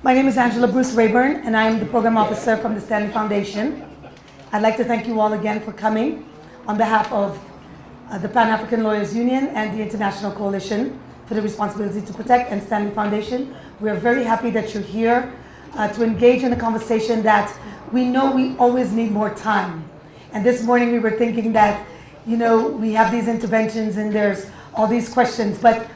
My name is Angela Bruce Rayburn, and I am the Program Officer from the Stanley Foundation. I'd like to thank you all again for coming on behalf of the Pan-African Lawyers Union and the International Coalition for the Responsibility to Protect and Stanley Foundation. We are very happy that you're here to engage in a conversation that we know we always need more time. And this morning we were thinking that, we have these interventions and there's all these questions, but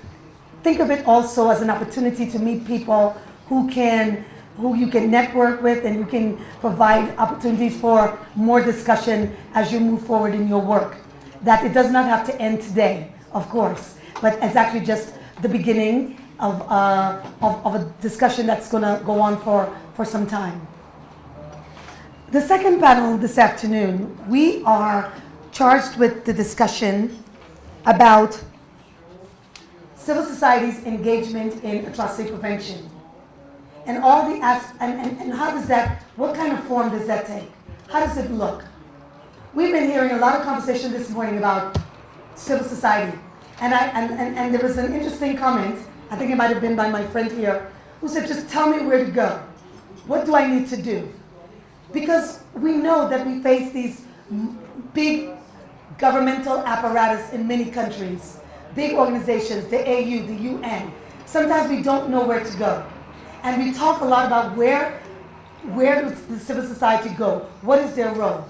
think of it also as an opportunity to meet people who you can network with and who can provide opportunities for more discussion as you move forward in your work. That it does not have to end today, of course, but it's actually just the beginning of a discussion that's going to go on for some time. The second panel this afternoon, we are charged with the discussion about civil society's engagement in atrocity prevention. And all the and how does that, what kind of form does that take? How does it look? We've been hearing a lot of conversation this morning about civil society. And there was an interesting comment, I think it might have been by my friend here, who said, just tell me where to go. What do I need to do? Because we know that we face these big governmental apparatus in many countries, big organizations, the AU, the UN. Sometimes we don't know where to go. And we talk a lot about where does the civil society go? What is their role?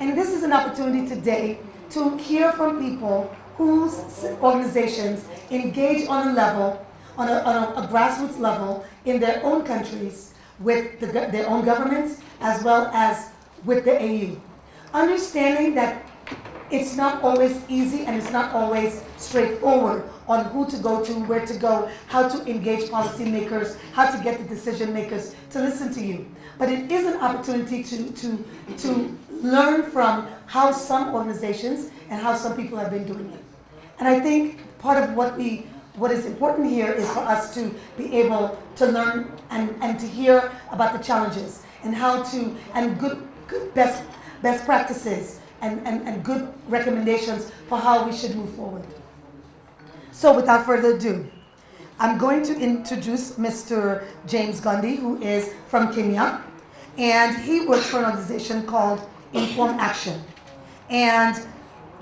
And this is an opportunity today to hear from people whose organizations engage on a level, on a grassroots level in their own countries with their own governments as well as with the AU. Understanding that it's not always easy and it's not always straightforward on who to go to, where to go, how to engage policymakers, how to get the decision makers to listen to you. But it is an opportunity to learn from how some organizations and how some people have been doing it. And I think part of what is important here is for us to be able to learn and to hear about the challenges and how to, and good best practices and good recommendations for how we should move forward. So without further ado, I'm going to introduce Mr. James Gandhi, who is from Kenya, and he works for an organization called Informed Action. And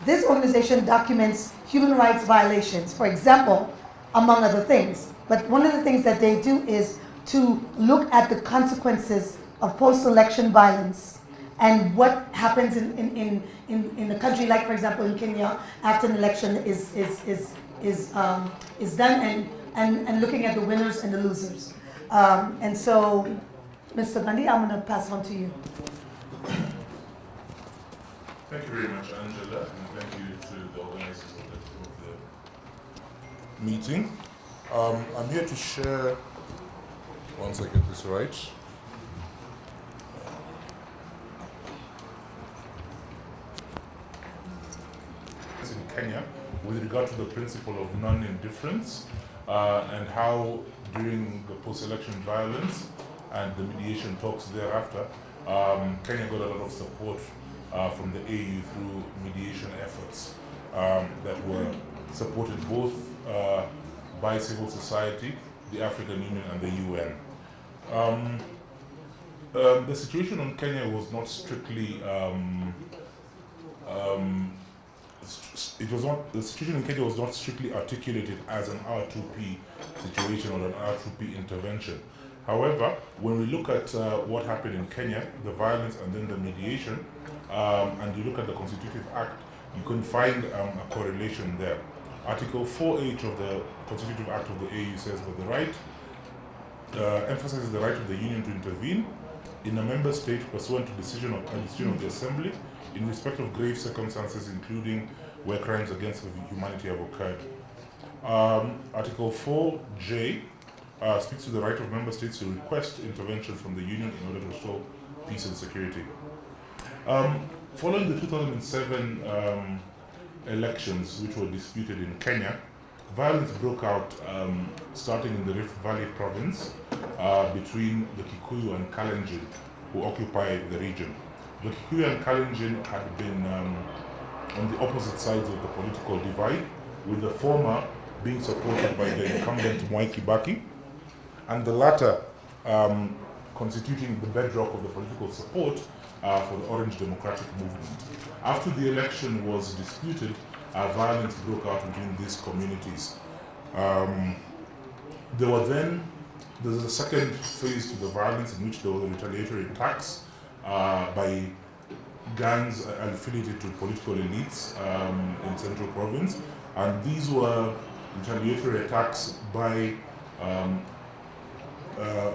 this organization documents human rights violations, for example, among other things. But one of the things that they do is to look at the consequences of post-election violence and what happens in a country like, for example, in Kenya, after an election is done, and looking at the winners and the losers. And so, Mr. Gandhi, I'm going to pass on to you. Thank you very much, Angela, and thank you to the organizers of the meeting. I'm here to share, once I get this right, in Kenya with regard to the principle of non-indifference and how during the post-election violence and the mediation talks thereafter, Kenya got a lot of support from the AU through mediation efforts that were supported both by civil society, the African Union and the UN. The situation in Kenya was not strictly the situation in Kenya was not strictly articulated as an R2P situation or an R2P intervention. However, when we look at what happened in Kenya, the violence and then the mediation, and you look at the Constitutive Act, you can find a correlation there. Article 4H of the Constitutive Act of the AU says that the right emphasizes the right of the Union to intervene in a member state pursuant to decision of the Assembly in respect of grave circumstances, including where crimes against humanity have occurred. Article 4J speaks to the right of member states to request intervention from the Union in order to restore peace and security. Following the 2007 elections, which were disputed in Kenya, violence broke out starting in the Rift Valley province between the Kikuyu and Kalenjin, who occupy the region. The Kikuyu and Kalenjin had been on the opposite sides of the political divide, with the former being supported by the incumbent Mwai Kibaki, and the latter constituting the bedrock of the political support for the Orange Democratic Movement. After the election was disputed, violence broke out between these communities. There's a second phase to the violence in which there were retaliatory attacks by gangs affiliated to political elites in Central Province, and these were retaliatory attacks by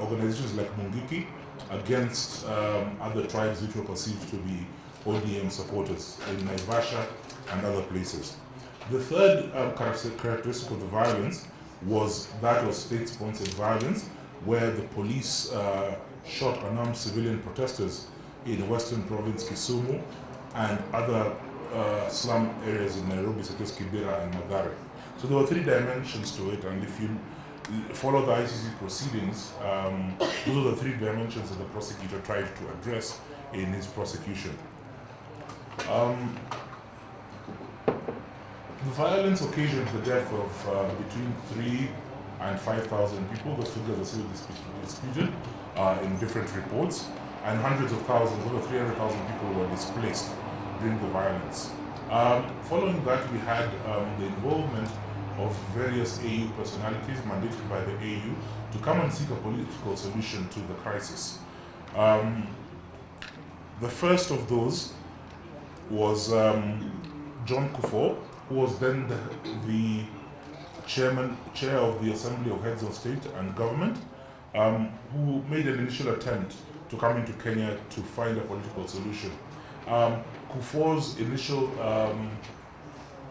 organizations like Mungiki against other tribes which were perceived to be ODM supporters in Naivasha and other places. The third characteristic of the violence was that of state-sponsored violence, where the police shot unarmed civilian protesters in Western Province, Kisumu, and other slum areas in Nairobi, such as Kibera and Mathare. So there were three dimensions to it, and if you follow the ICC proceedings, those are the three dimensions that the prosecutor tried to address in his prosecution. The violence occasioned the death of between 3,000 and 5,000 people. The figures are still disputed in different reports, and hundreds of thousands, over 300,000 people were displaced during the violence. Following that, we had the involvement of various AU personalities mandated by the AU to come and seek a political solution to the crisis. The first of those was John Kufuor, who was then the chair of the Assembly of Heads of State and Government, who made an initial attempt to come into Kenya to find a political solution. Kufuor's initial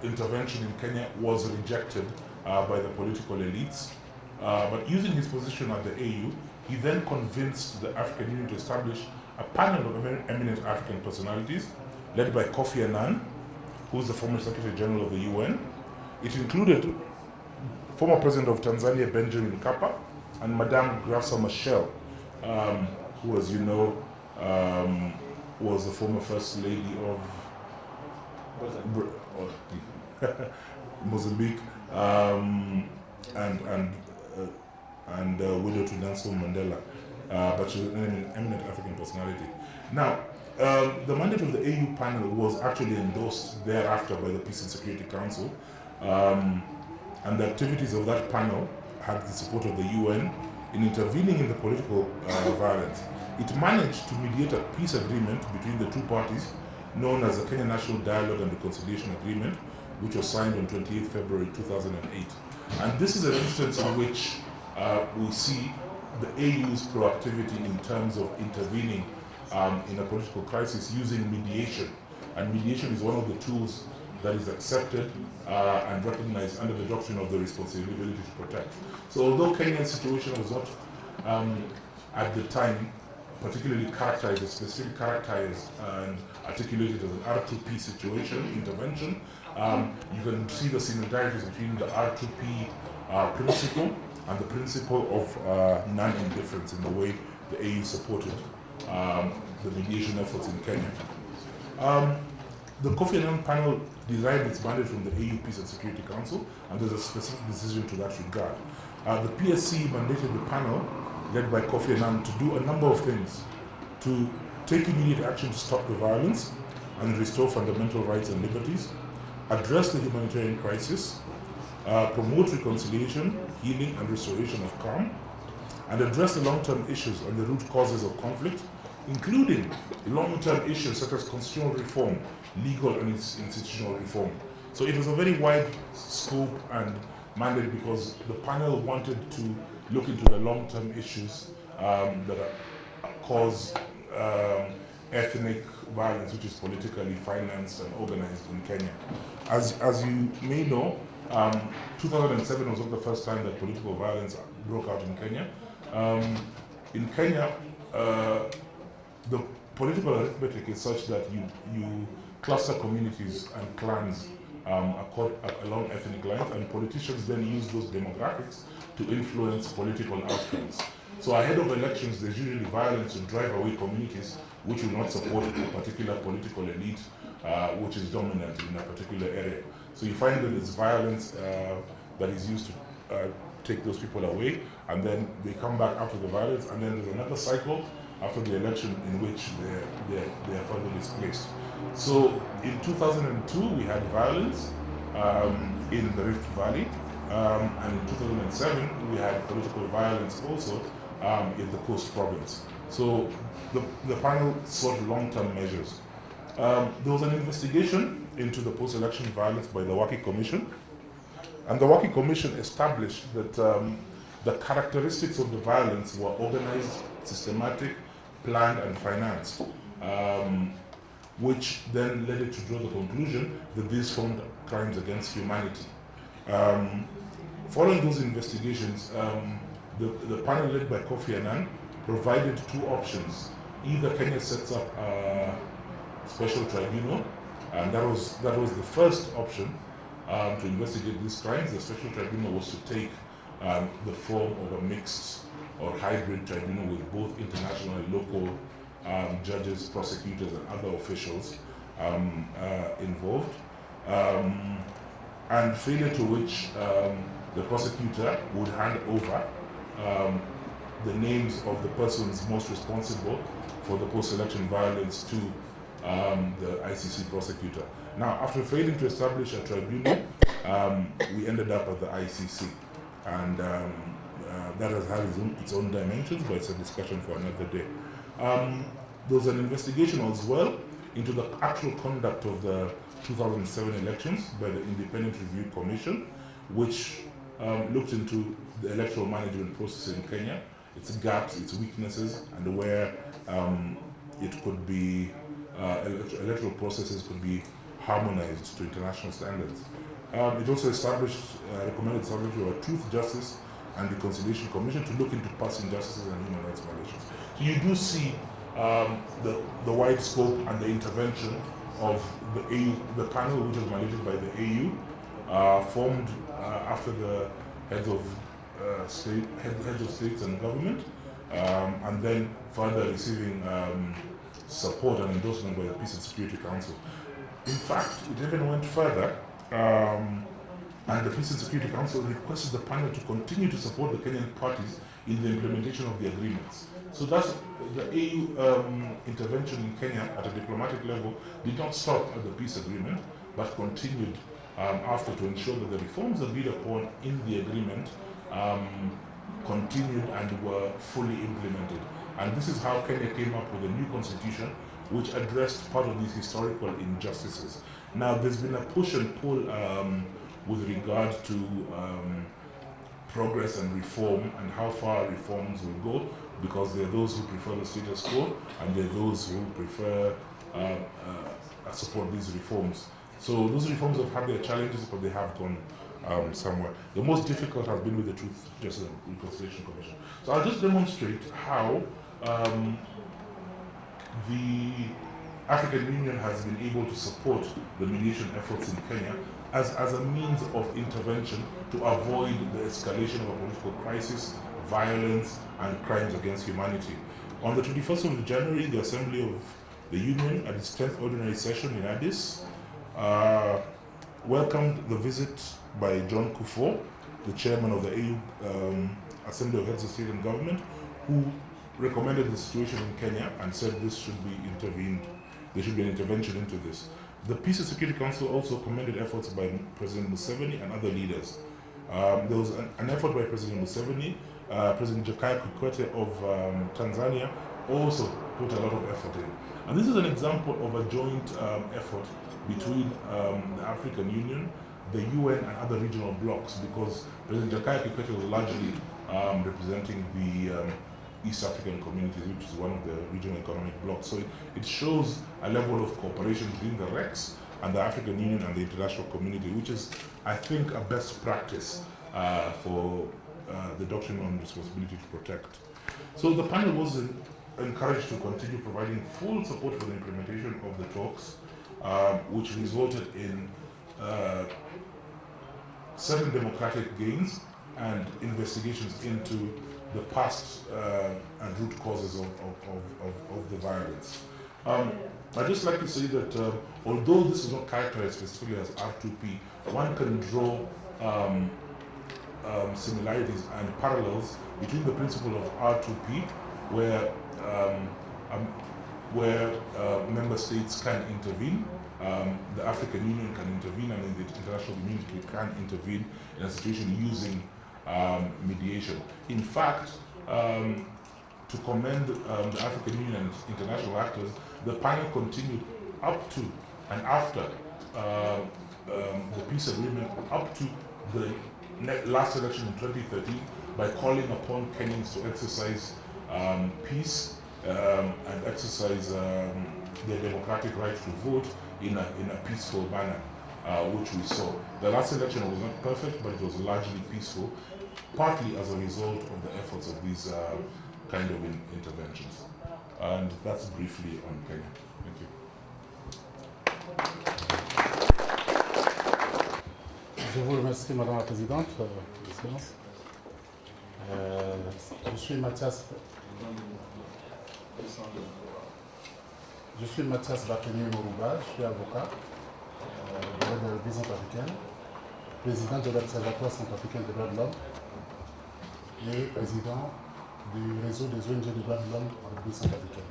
intervention in Kenya was rejected by the political elites, but using his position at the AU, he then convinced the African Union to establish a panel of eminent African personalities led by Kofi Annan, who is the former Secretary General of the UN. It included former President of Tanzania, Benjamin Mkapa, and Madame Graça Machel, who, as you know, was the former First Lady of Mozambique, and widow to Nelson Mandela, but she was an eminent African personality. Now, the mandate of the AU panel was actually endorsed thereafter by the Peace and Security Council, and the activities of that panel had the support of the UN in intervening in the political violence. It managed to mediate a peace agreement between the two parties, known as the Kenya National Dialogue and Reconciliation Agreement, which was signed on 28 February 2008. And this is an instance in which we see the AU's proactivity in terms of intervening in a political crisis using mediation. And mediation is one of the tools that is accepted and recognized under the doctrine of the responsibility to protect. So although Kenya's situation was not, at the time, particularly characterized, or specifically characterized and articulated as an R2P situation, intervention, you can see the similarities between the R2P principle and the principle of non-indifference in the way the AU supported the mediation efforts in Kenya. The Kofi Annan panel derived its mandate from the AU Peace and Security Council, and there's a specific decision to that regard. The PSC mandated the panel, led by Kofi Annan, to do a number of things: to take immediate action to stop the violence and restore fundamental rights and liberties, address the humanitarian crisis, promote reconciliation, healing, and restoration of calm, and address the long-term issues and the root causes of conflict, including long-term issues such as constitutional reform, legal and institutional reform. So it was a very wide scope and mandate because the panel wanted to look into the long-term issues that cause ethnic violence, which is politically financed and organized in Kenya. As you may know, 2007 was not the first time that political violence broke out in Kenya. In Kenya, the political arithmetic is such that you cluster communities and clans along ethnic lines, and politicians then use those demographics to influence political outcomes. So ahead of elections, there's usually violence to drive away communities which will not support a particular political elite which is dominant in a particular area. So you find that there's violence that is used to take those people away, and then they come back after the violence, and then there's another cycle after the election in which they are further displaced. So in 2002 we had violence in the Rift Valley, and in 2007 we had political violence also in the Coast Province. So the panel sought long-term measures. There was an investigation into the post-election violence by the Waki Commission, and the Waki Commission established that the characteristics of the violence were organized, systematic, planned and financed, which then led it to draw the conclusion that these formed crimes against humanity. Following those investigations, the panel led by Kofi Annan provided two options. Either Kenya sets up a special tribunal, and that was the first option to investigate these crimes. The special tribunal was to take the form of a mixed or hybrid tribunal with both international and local judges, prosecutors, and other officials involved, and failure to which the prosecutor would hand over the names of the persons most responsible for the post-election violence to the ICC prosecutor. Now, after failing to establish a tribunal, we ended up at the ICC, and that has had its own dimensions, but it's a discussion for another day. There was an investigation as well into the actual conduct of the 2007 elections by the Independent Review Commission, which looked into the electoral management process in Kenya, its gaps, its weaknesses, and where it could be electoral processes could be harmonized to international standards. It also recommended establishing a Truth, Justice and Reconciliation Commission to look into past injustices and human rights violations. So you do see the wide scope and the intervention of the AU, the panel, which was mandated by the AU, formed after the heads of states and government, and then further receiving support and endorsement by the Peace and Security Council. In fact, it even went further, and the Peace and Security Council requested the panel to continue to support the Kenyan parties in the implementation of the agreements. So that's the AU intervention in Kenya at a diplomatic level did not stop at the peace agreement, but continued after to ensure that the reforms agreed upon in the agreement continued and were fully implemented. And this is how Kenya came up with a new constitution which addressed part of these historical injustices. Now, there's been a push and pull with regard to progress and reform and how far reforms will go, because there are those who prefer the status quo and there are those who prefer support these reforms. So those reforms have had their challenges, but they have gone somewhere. The most difficult has been with the Truth, Justice and Reconciliation Commission. So I'll just demonstrate how the African Union has been able to support the mediation efforts in Kenya as a means of intervention to avoid the escalation of a political crisis, violence, and crimes against humanity. On the 21st of January, the Assembly of the Union, at its 10th ordinary session in Addis, welcomed the visit by John Kufuor, the chairman of the AU Assembly of Heads of State and Government, who recommended the situation in Kenya and said this should be intervened. There should be an intervention into this. The Peace and Security Council also commended efforts by President Museveni and other leaders. There was an effort by President Museveni. President Jakaya Kikwete of Tanzania also put a lot of effort in. And this is an example of a joint effort between the African Union, the UN, and other regional blocs, because President Jakaya Kikwete was largely representing the East African communities, which is one of the regional economic blocs. So it shows a level of cooperation between the RECs and the African Union and the international community, which is, I think, a best practice for the doctrine on responsibility to protect. So the panel was encouraged to continue providing full support for the implementation of the talks, which resulted in certain democratic gains and investigations into the past and root causes of the violence. I'd just like to say that although this is not characterized specifically as R2P, one can draw similarities and parallels between the principle of R2P, where member states can intervene, the African Union can intervene, and then the international community can intervene in a situation using mediation. In fact, to commend the African Union and international actors, the panel continued up to and after the peace agreement, up to the last election in 2013, by calling upon Kenyans to exercise peace and exercise their democratic right to vote in a peaceful manner, which we saw. The last election was not perfect, but it was largely peaceful, partly as a result of the efforts of these kind of interventions. And that's briefly on Kenya. Thank you. Je vous remercie, Madame la Présidente, de séance. Je suis Mathias Bakeni Morouba, je suis avocat de la République centrafricaine, président de l'Observatoire centrafricain des droits de l'homme et président du réseau des ONG des droits de l'homme en République centrafricaine.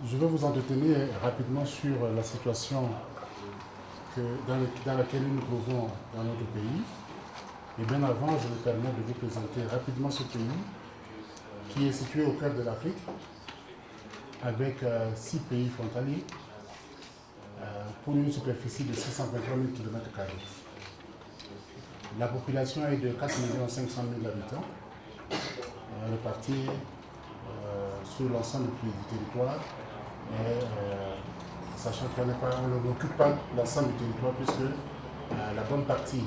Je vais vous entretenir rapidement sur la situation dans laquelle nous nous trouvons dans notre pays. Et bien avant, je me permets de vous présenter rapidement ce pays qui est situé au cœur de l'Afrique, avec 6 pays frontaliers, pour une superficie de 623 000 km². La population est de 4 500 000 habitants, répartis sur l'ensemble du territoire, sachant qu'on n'occupe pas l'ensemble du territoire, puisque la bonne partie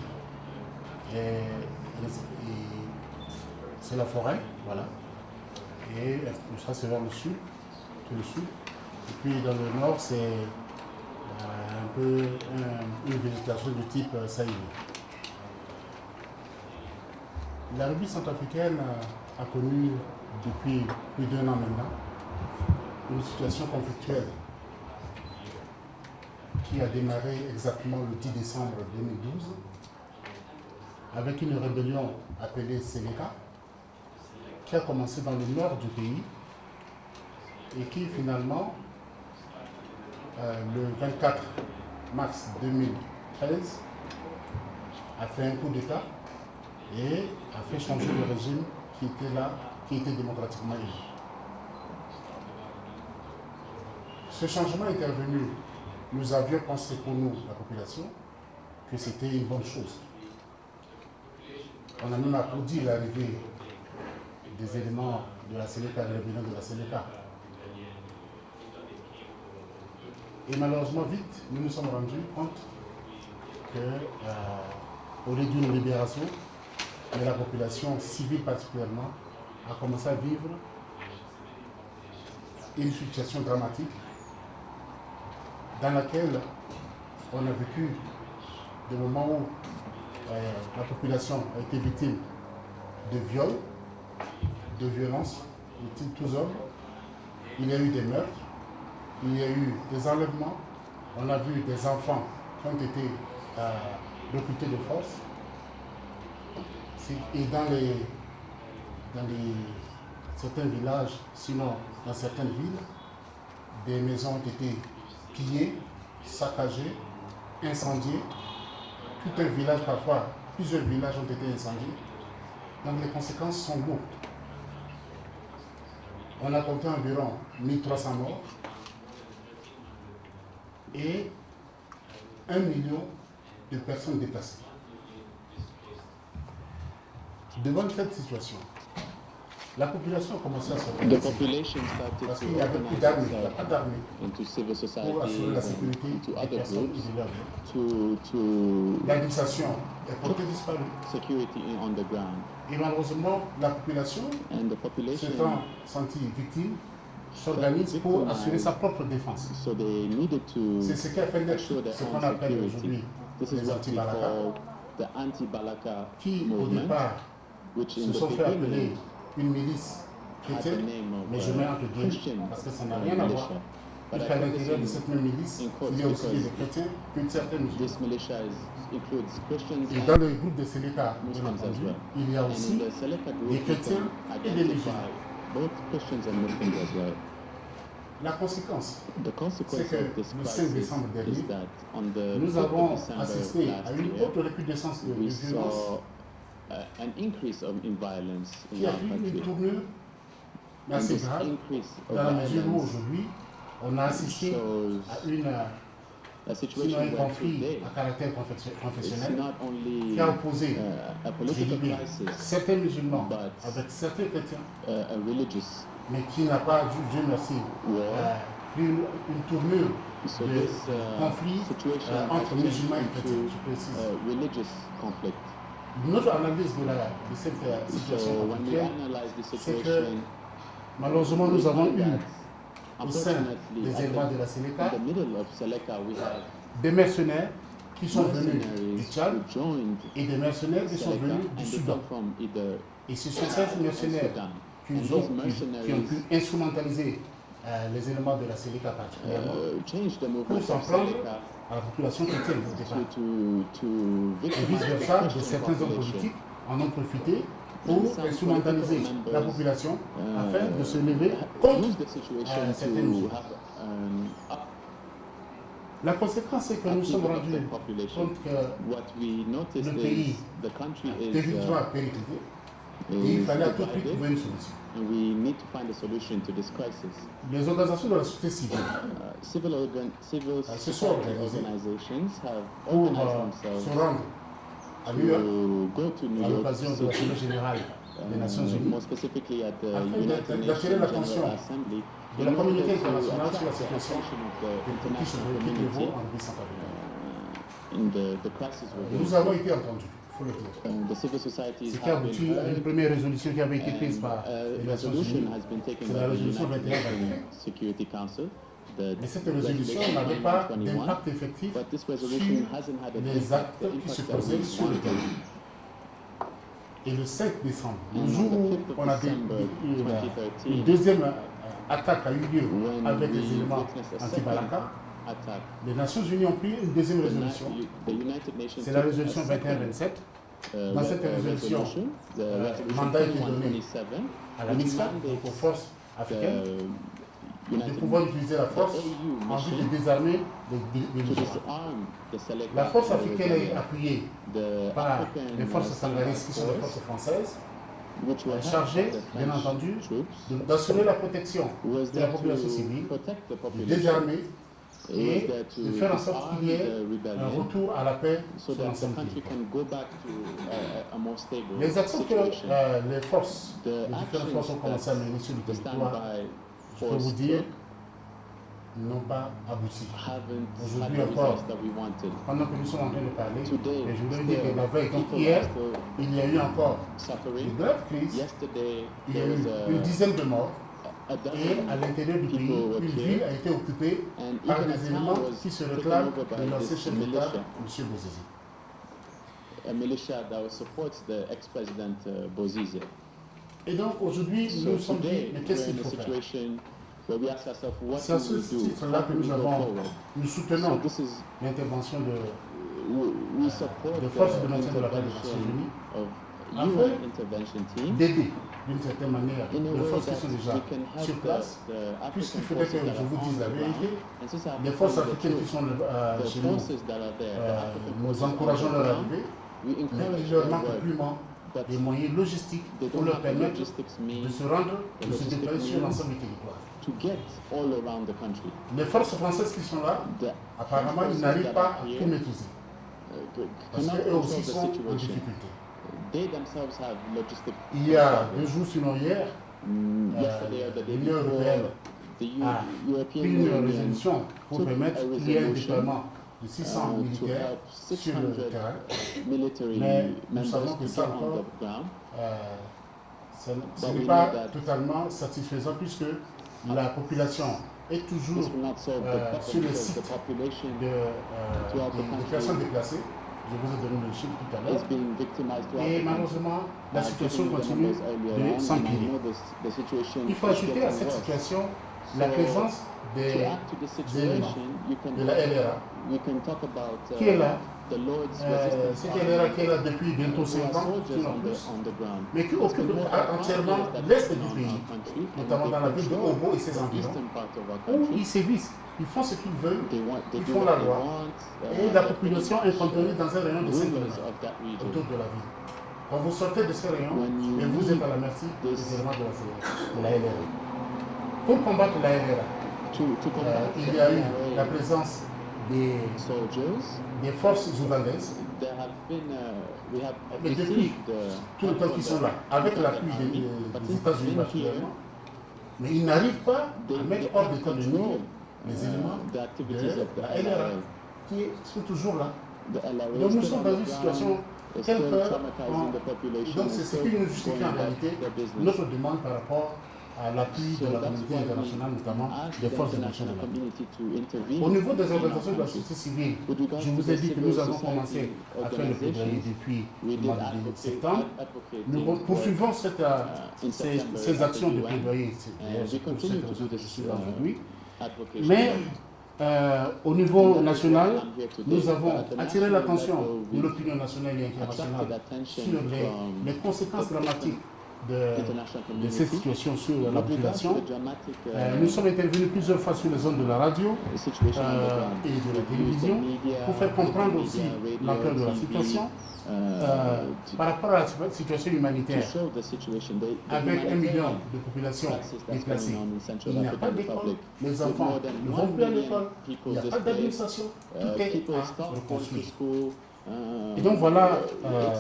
c'est la forêt, voilà, et ça c'est vers le sud, tout le sud, et puis dans le nord c'est un peu une végétation du type saïli. La République centrafricaine a connu depuis plus d'1 an maintenant une situation conflictuelle qui a démarré exactement le 10 décembre 2012 avec une rébellion appelée Sénéca qui a commencé dans le nord du pays et qui finalement, le 24 mars 2013, a fait un coup d'État et a fait changer le régime qui était là, qui était démocratiquement élu. Ce changement est intervenu, nous avions pensé pour nous, la population, que c'était une bonne chose. On a même applaudi l'arrivée des éléments de la Sénéca, de la rébellion de la Sénéca. Et malheureusement, vite, nous nous sommes rendus compte qu'au lieu d'une libération, mais la population civile particulièrement a commencé à vivre une situation dramatique dans laquelle on a vécu des moments où la population a été victime de viols, de violences, de tous ordres. Il y a eu des meurtres, il y a eu des enlèvements, on a vu des enfants qui ont été recrutés de force. Et dans certains villages, sinon dans certaines villes, des maisons ont été pillées, saccagées, incendiées. Tout un village, parfois plusieurs villages ont été incendiés. Donc les conséquences sont lourdes. On a compté environ 1300 morts et 1 million de personnes déplacées. Devant cette situation, la population a commencé à s'organiser parce qu'il n'y avait plus d'armée, il n'y a pas d'armée pour assurer la sécurité des personnes qui vivaient avec. L'administration est portée disparue. Et malheureusement, la population, s'étant sentie victime, s'organise pour assurer sa propre défense. C'est ce qui a fait naître ce qu'on appelle aujourd'hui les anti-Balaka, qui au départ se sont fait appeler une milice chrétienne, mais je mets entre guillemets parce que ça n'a rien à voir. Jusqu'à l'intérieur de cette même milice, il y a aussi des chrétiens, puis certains musulmans. Et dans le groupe de Seleka, bien entendu, il y a aussi des chrétiens et des musulmans. La conséquence, c'est que le 5 décembre dernier, nous avons assisté à une autre recrudescence de violence qui a pris une tournure assez grave, dans la mesure où aujourd'hui, on a assisté à un conflit à caractère confessionnel qui a opposé, je dirais, certains musulmans avec certains chrétiens, mais qui n'a pas, Dieu merci, pris une tournure de conflit entre musulmans et chrétiens, je précise. Notre analyse de cette situation conflictuelle, c'est que malheureusement nous avons eu au sein des éléments de la Seleka des mercenaires qui sont venus du Tchad et des mercenaires qui sont venus du Soudan. Et ce sont ces mercenaires qui ont pu instrumentaliser les éléments de la Seleka particulièrement pour s'en prendre à la population chrétienne au départ. Et vice-versa, certains hommes politiques en ont profité pour instrumentaliser la population afin de se lever contre certaines mesures. La conséquence, c'est que nous sommes rendus compte que le pays territoire périclité et il fallait à tout prix trouver une solution. Les organisations de la société civile se sont organisées pour se rendre à New York à l'occasion de l'Assemblée générale des Nations Unies afin d'attirer l'attention de la communauté internationale sur la situation qui se trouve en 1880. Nous avons été entendus. Il faut le dire. Ce qui a abouti à une première résolution qui avait été prise par les Nations Unies, c'est la résolution 2121. Mais cette résolution n'avait pas d'impact effectif sur les actes qui se faisaient sur le terrain. Et le 5 décembre, le jour où on a une deuxième attaque a eu lieu avec les éléments anti-Balaka, les Nations Unies ont pris une deuxième résolution. C'est la résolution 2127. Dans cette résolution, le mandat a été donné à la MISCA, aux forces africaines, de pouvoir utiliser la force en vue de désarmer les musulmans. La force africaine est appuyée par les forces sangaristes qui sont les forces françaises, chargées, bien entendu, d'assurer la protection de la population civile, de désarmer et de faire en sorte qu'il y ait un retour à la paix sur l'ensemble du territoire. Les actions que les différentes forces ont commencé à mener sur le territoire, je peux vous dire, n'ont pas abouti. Aujourd'hui encore, pendant que nous sommes en train de parler, et je voudrais dire que la veille, donc hier, il y a eu encore une grave crise, il y a eu une dizaine de morts, et à l'intérieur du pays, une ville a été occupée par des éléments qui se réclament de l'ancien chef d'État, M. Bozizé. Et donc aujourd'hui, nous nous sommes dit, mais qu'est-ce qu'il faut faire? C'est à ce titre-là que nous soutenons l'intervention des forces de maintien de la paix des Nations Unies afin d'aider d'une certaine manière les forces qui sont déjà sur place, puisqu'il faudrait que je vous dise la vérité, les forces africaines qui sont chez nous, nous encourageons leur arrivée, mais il leur manque plus des moyens logistiques pour leur permettre de se rendre, de se déployer sur l'ensemble du territoire. Les forces françaises qui sont là, apparemment, ils n'arrivent pas à tout maîtriser. Parce qu'eux aussi sont en difficulté. Il y a 2 jours, sinon hier, l'Union européenne a pris une résolution pour permettre qu'il y ait un déploiement de 600 militaires sur le terrain. Mais nous savons que ça encore, ce n'est pas totalement satisfaisant puisque la population est toujours sur le site des personnes déplacées. Je vous ai donné le chiffre tout à l'heure. Et malheureusement, la situation continue de s'empirer. Il faut ajouter à cette situation la présence des éléments de la LRA qui est là, cette LRA qui est là depuis bientôt 5 ans, sinon plus, mais qui occupe entièrement l'est du pays, notamment dans la ville de Obo et ses environs, où ils sévissent, ils font ce qu'ils veulent, ils font la loi, et la population est contenue dans un rayon de 5 km autour de la ville. Quand vous sortez de ce rayon, et vous êtes à la merci des éléments de la LRA. Pour combattre la LRA, il y a eu la présence des forces ougandaises, mais depuis tout le temps qu'ils sont là, avec l'appui des États-Unis naturellement, mais ils n'arrivent pas à mettre hors d'état de nuire les éléments de la LRA qui sont toujours là. Donc nous sommes dans une situation telle que, donc c'est ce qui nous justifie en réalité notre demande par rapport à l'appui de la communauté internationale, notamment des forces de nation de la paix. Au niveau des organisations de la société civile, je vous ai dit que nous avons commencé à faire le plaidoyer depuis le mois de septembre. Nous poursuivons ces actions de plaidoyer, c'est pour cette raison que je suis là aujourd'hui. Mais au niveau national, nous avons attiré l'attention de l'opinion nationale et internationale sur les conséquences dramatiques de cette situation sur la population. Nous sommes intervenus plusieurs fois sur les ondes de la radio et de la télévision pour faire comprendre aussi l'ampleur de la situation. Par rapport à la situation humanitaire, avec 1 million de population déplacée, il n'y a pas d'école, les enfants ne vont plus à l'école, il n'y a pas d'administration, tout est à reconstruire. Et donc voilà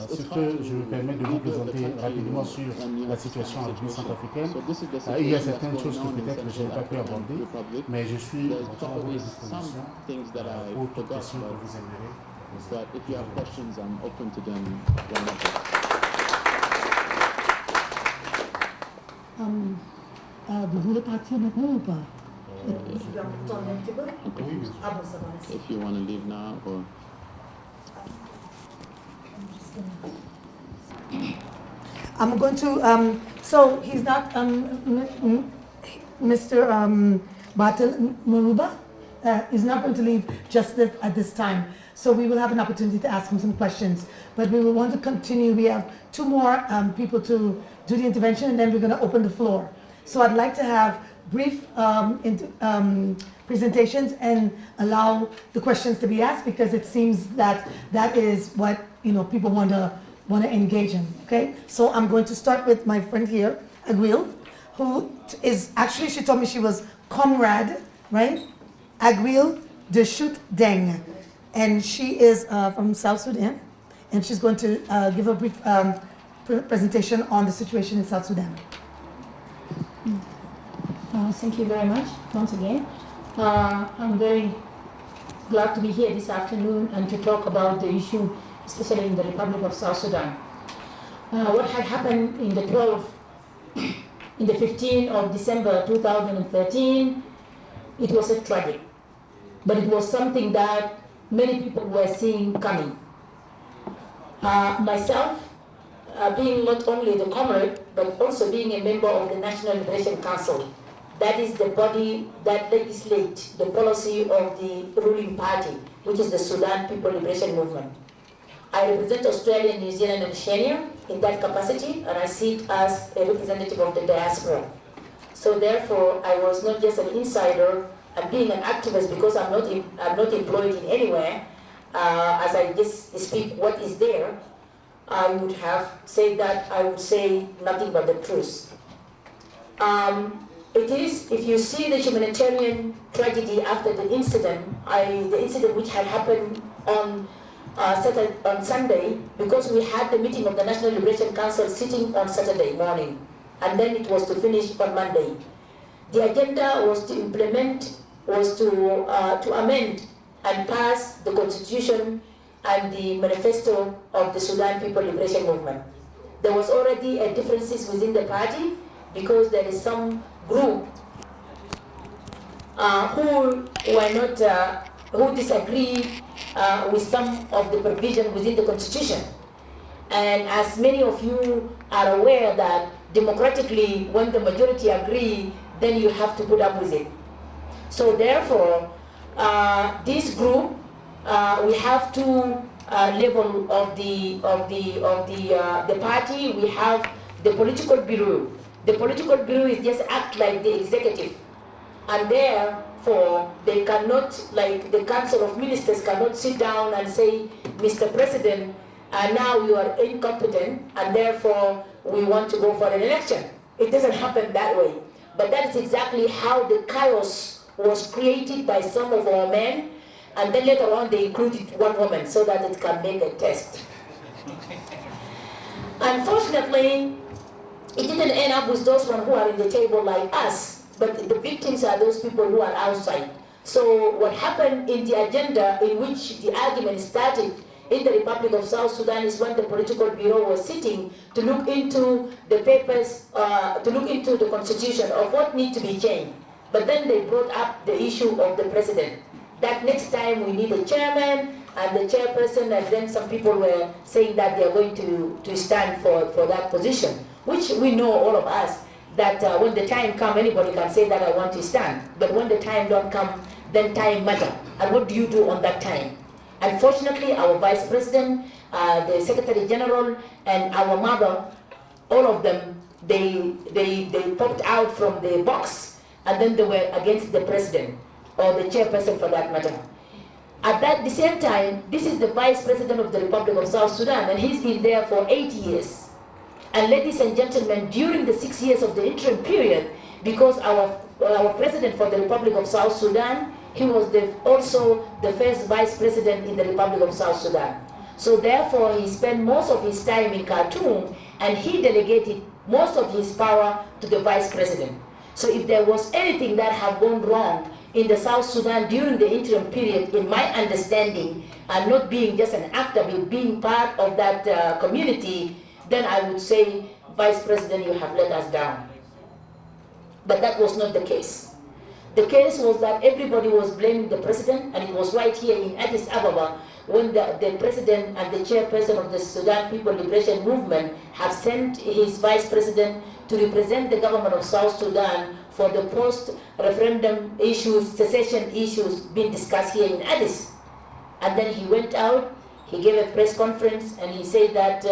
ce que je me permets de vous présenter rapidement sur la situation en République centrafricaine. Il y a certaines choses que peut-être je n'ai pas pu aborder, mais je suis à votre disposition pour toute question que vous aimeriez. But if you have questions, I'm open to them. Vous voulez partir maintenant ou pas? If you want to leave now or... I'm going to, so he's not, Mr. Batal Maruba is not going to leave just at this time. So we will have an opportunity to ask him some questions. But we will want to continue. We have 2 more people to do the intervention, and then we're going to open the floor. So I'd like to have brief presentations and allow the questions to be asked, because it seems that that is what people want to engage in. Okay. So I'm going to start with my friend here, Aguil, who is actually, she told me she was comrade, right? Aguil de Shoot Deng. And she is from South Sudan, and she's going to give a brief presentation on the situation in South Sudan. Thank you very much once again. I'm very glad to be here this afternoon and to talk about the issue, especially in the Republic of South Sudan. What had happened in the 15th of December 2013, it was a tragic, but it was something that many people were seeing coming. Myself, being not only the comrade, but also being a member of the National Liberation Council, that is the body that legislates the policy of the ruling party, which is the Sudan People Liberation Movement. I represent Australia, New Zealand, and Oceania in that capacity, and I sit as a representative of the diaspora. So therefore, I was not just an insider and being an activist, because I'm not employed in anywhere. As I just speak what is there, I would have said that I would say nothing but the truth. It is, if you see the humanitarian tragedy after the incident, the incident which had happened on Sunday, because we had the meeting of the National Liberation Council sitting on Saturday morning, and then it was to finish on Monday. The agenda was to amend and pass the constitution and the manifesto of the Sudan People Liberation Movement. There was already a differences within the party, because there is some group who disagree with some of the provision within the constitution. And as many of you are aware that democratically, when the majority agree, then you have to put up with it. So therefore, this group, we have two level of the party. We have the political bureau. The political bureau is just act like the executive, and therefore they cannot, like the council of ministers cannot sit down and say, Mr. President, now you are incompetent, and therefore we want to go for an election. It doesn't happen that way. But that is exactly how the chaos was created by some of our men, and then later on they included one woman so that it can make a test. Unfortunately, it didn't end up with those ones who are in the table like us, but the victims are those people who are outside. So what happened in the agenda in which the argument started in the Republic of South Sudan is when the political bureau was sitting to look into the papers, to look into the constitution of what needs to be changed. But then they brought up the issue of the president. That next time we need a chairman and the chairperson, and then some people were saying that they are going to stand for that position, which we know, all of us, that when the time comes, anybody can say that I want to stand. But when the time don't come, then time matters. And what do you do on that time? Unfortunately, our vice president, the secretary general, and our mother, all of them, they popped out from the box, and then they were against the president, or the chairperson for that matter. At the same time, this is the vice president of the Republic of South Sudan, and he's been there for 8 years. And ladies and gentlemen, during the 6 years of the interim period, because our president for the Republic of South Sudan, he was also the first vice president in the Republic of South Sudan. So therefore, he spent most of his time in Khartoum, and he delegated most of his power to the vice president. So if there was anything that had gone wrong in the South Sudan during the interim period, in my understanding, and not being just an actor, but being part of that community, then I would say, Vice President, you have let us down. But that was not the case. The case was that everybody was blaming the president, and it was right here in Addis Ababa when the president and the chairperson of the Sudan People Liberation Movement have sent his vice president to represent the government of South Sudan for the post-referendum issues, secession issues being discussed here in Addis. And then he went out, he gave a press conference, and he said that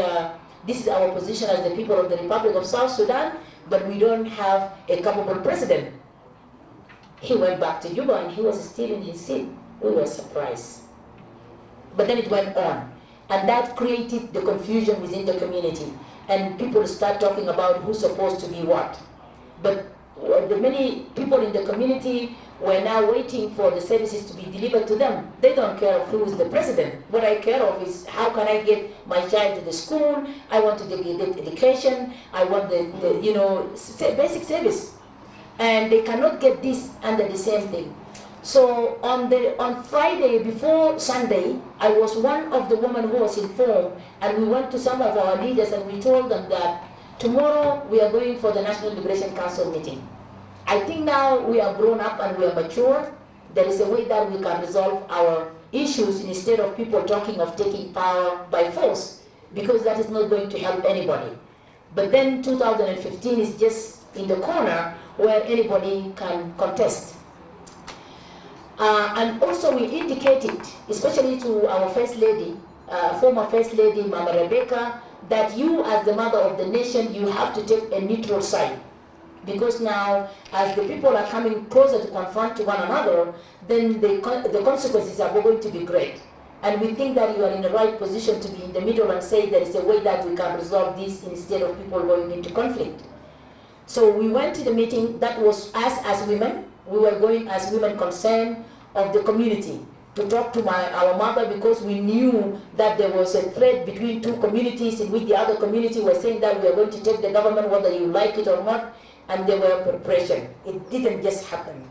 this is our position as the people of the Republic of South Sudan, but we don't have a capable president. He went back to Juba and he was still in his seat. We were surprised. But then it went on. And that created the confusion within the community. And people start talking about who's supposed to be what. But the many people in the community were now waiting for the services to be delivered to them. They don't care of who is the president. What I care of is how can I get my child to the school. I want to get education. I want the basic service. And they cannot get this under the same thing. So on Friday before Sunday, I was one of the women who was informed, and we went to some of our leaders and we told them that tomorrow we are going for the National Liberation Council meeting. I think now we are grown up and we are mature. There is a way that we can resolve our issues instead of people talking of taking power by force, because that is not going to help anybody. But then 2015 is just in the corner where anybody can contest. And also we indicated, especially to our First Lady, former First Lady, Mama Rebecca, that you as the mother of the nation, you have to take a neutral side. Because now, as the people are coming closer to confront one another, then the consequences are going to be great. And we think that you are in the right position to be in the middle and say there is a way that we can resolve this instead of people going into conflict. So we went to the meeting. That was us as women. We were going as women concerned of the community to talk to our mother, because we knew that there was a threat between two communities in which the other community was saying that we are going to take the government whether you like it or not, and there were preparation. It didn't just happen.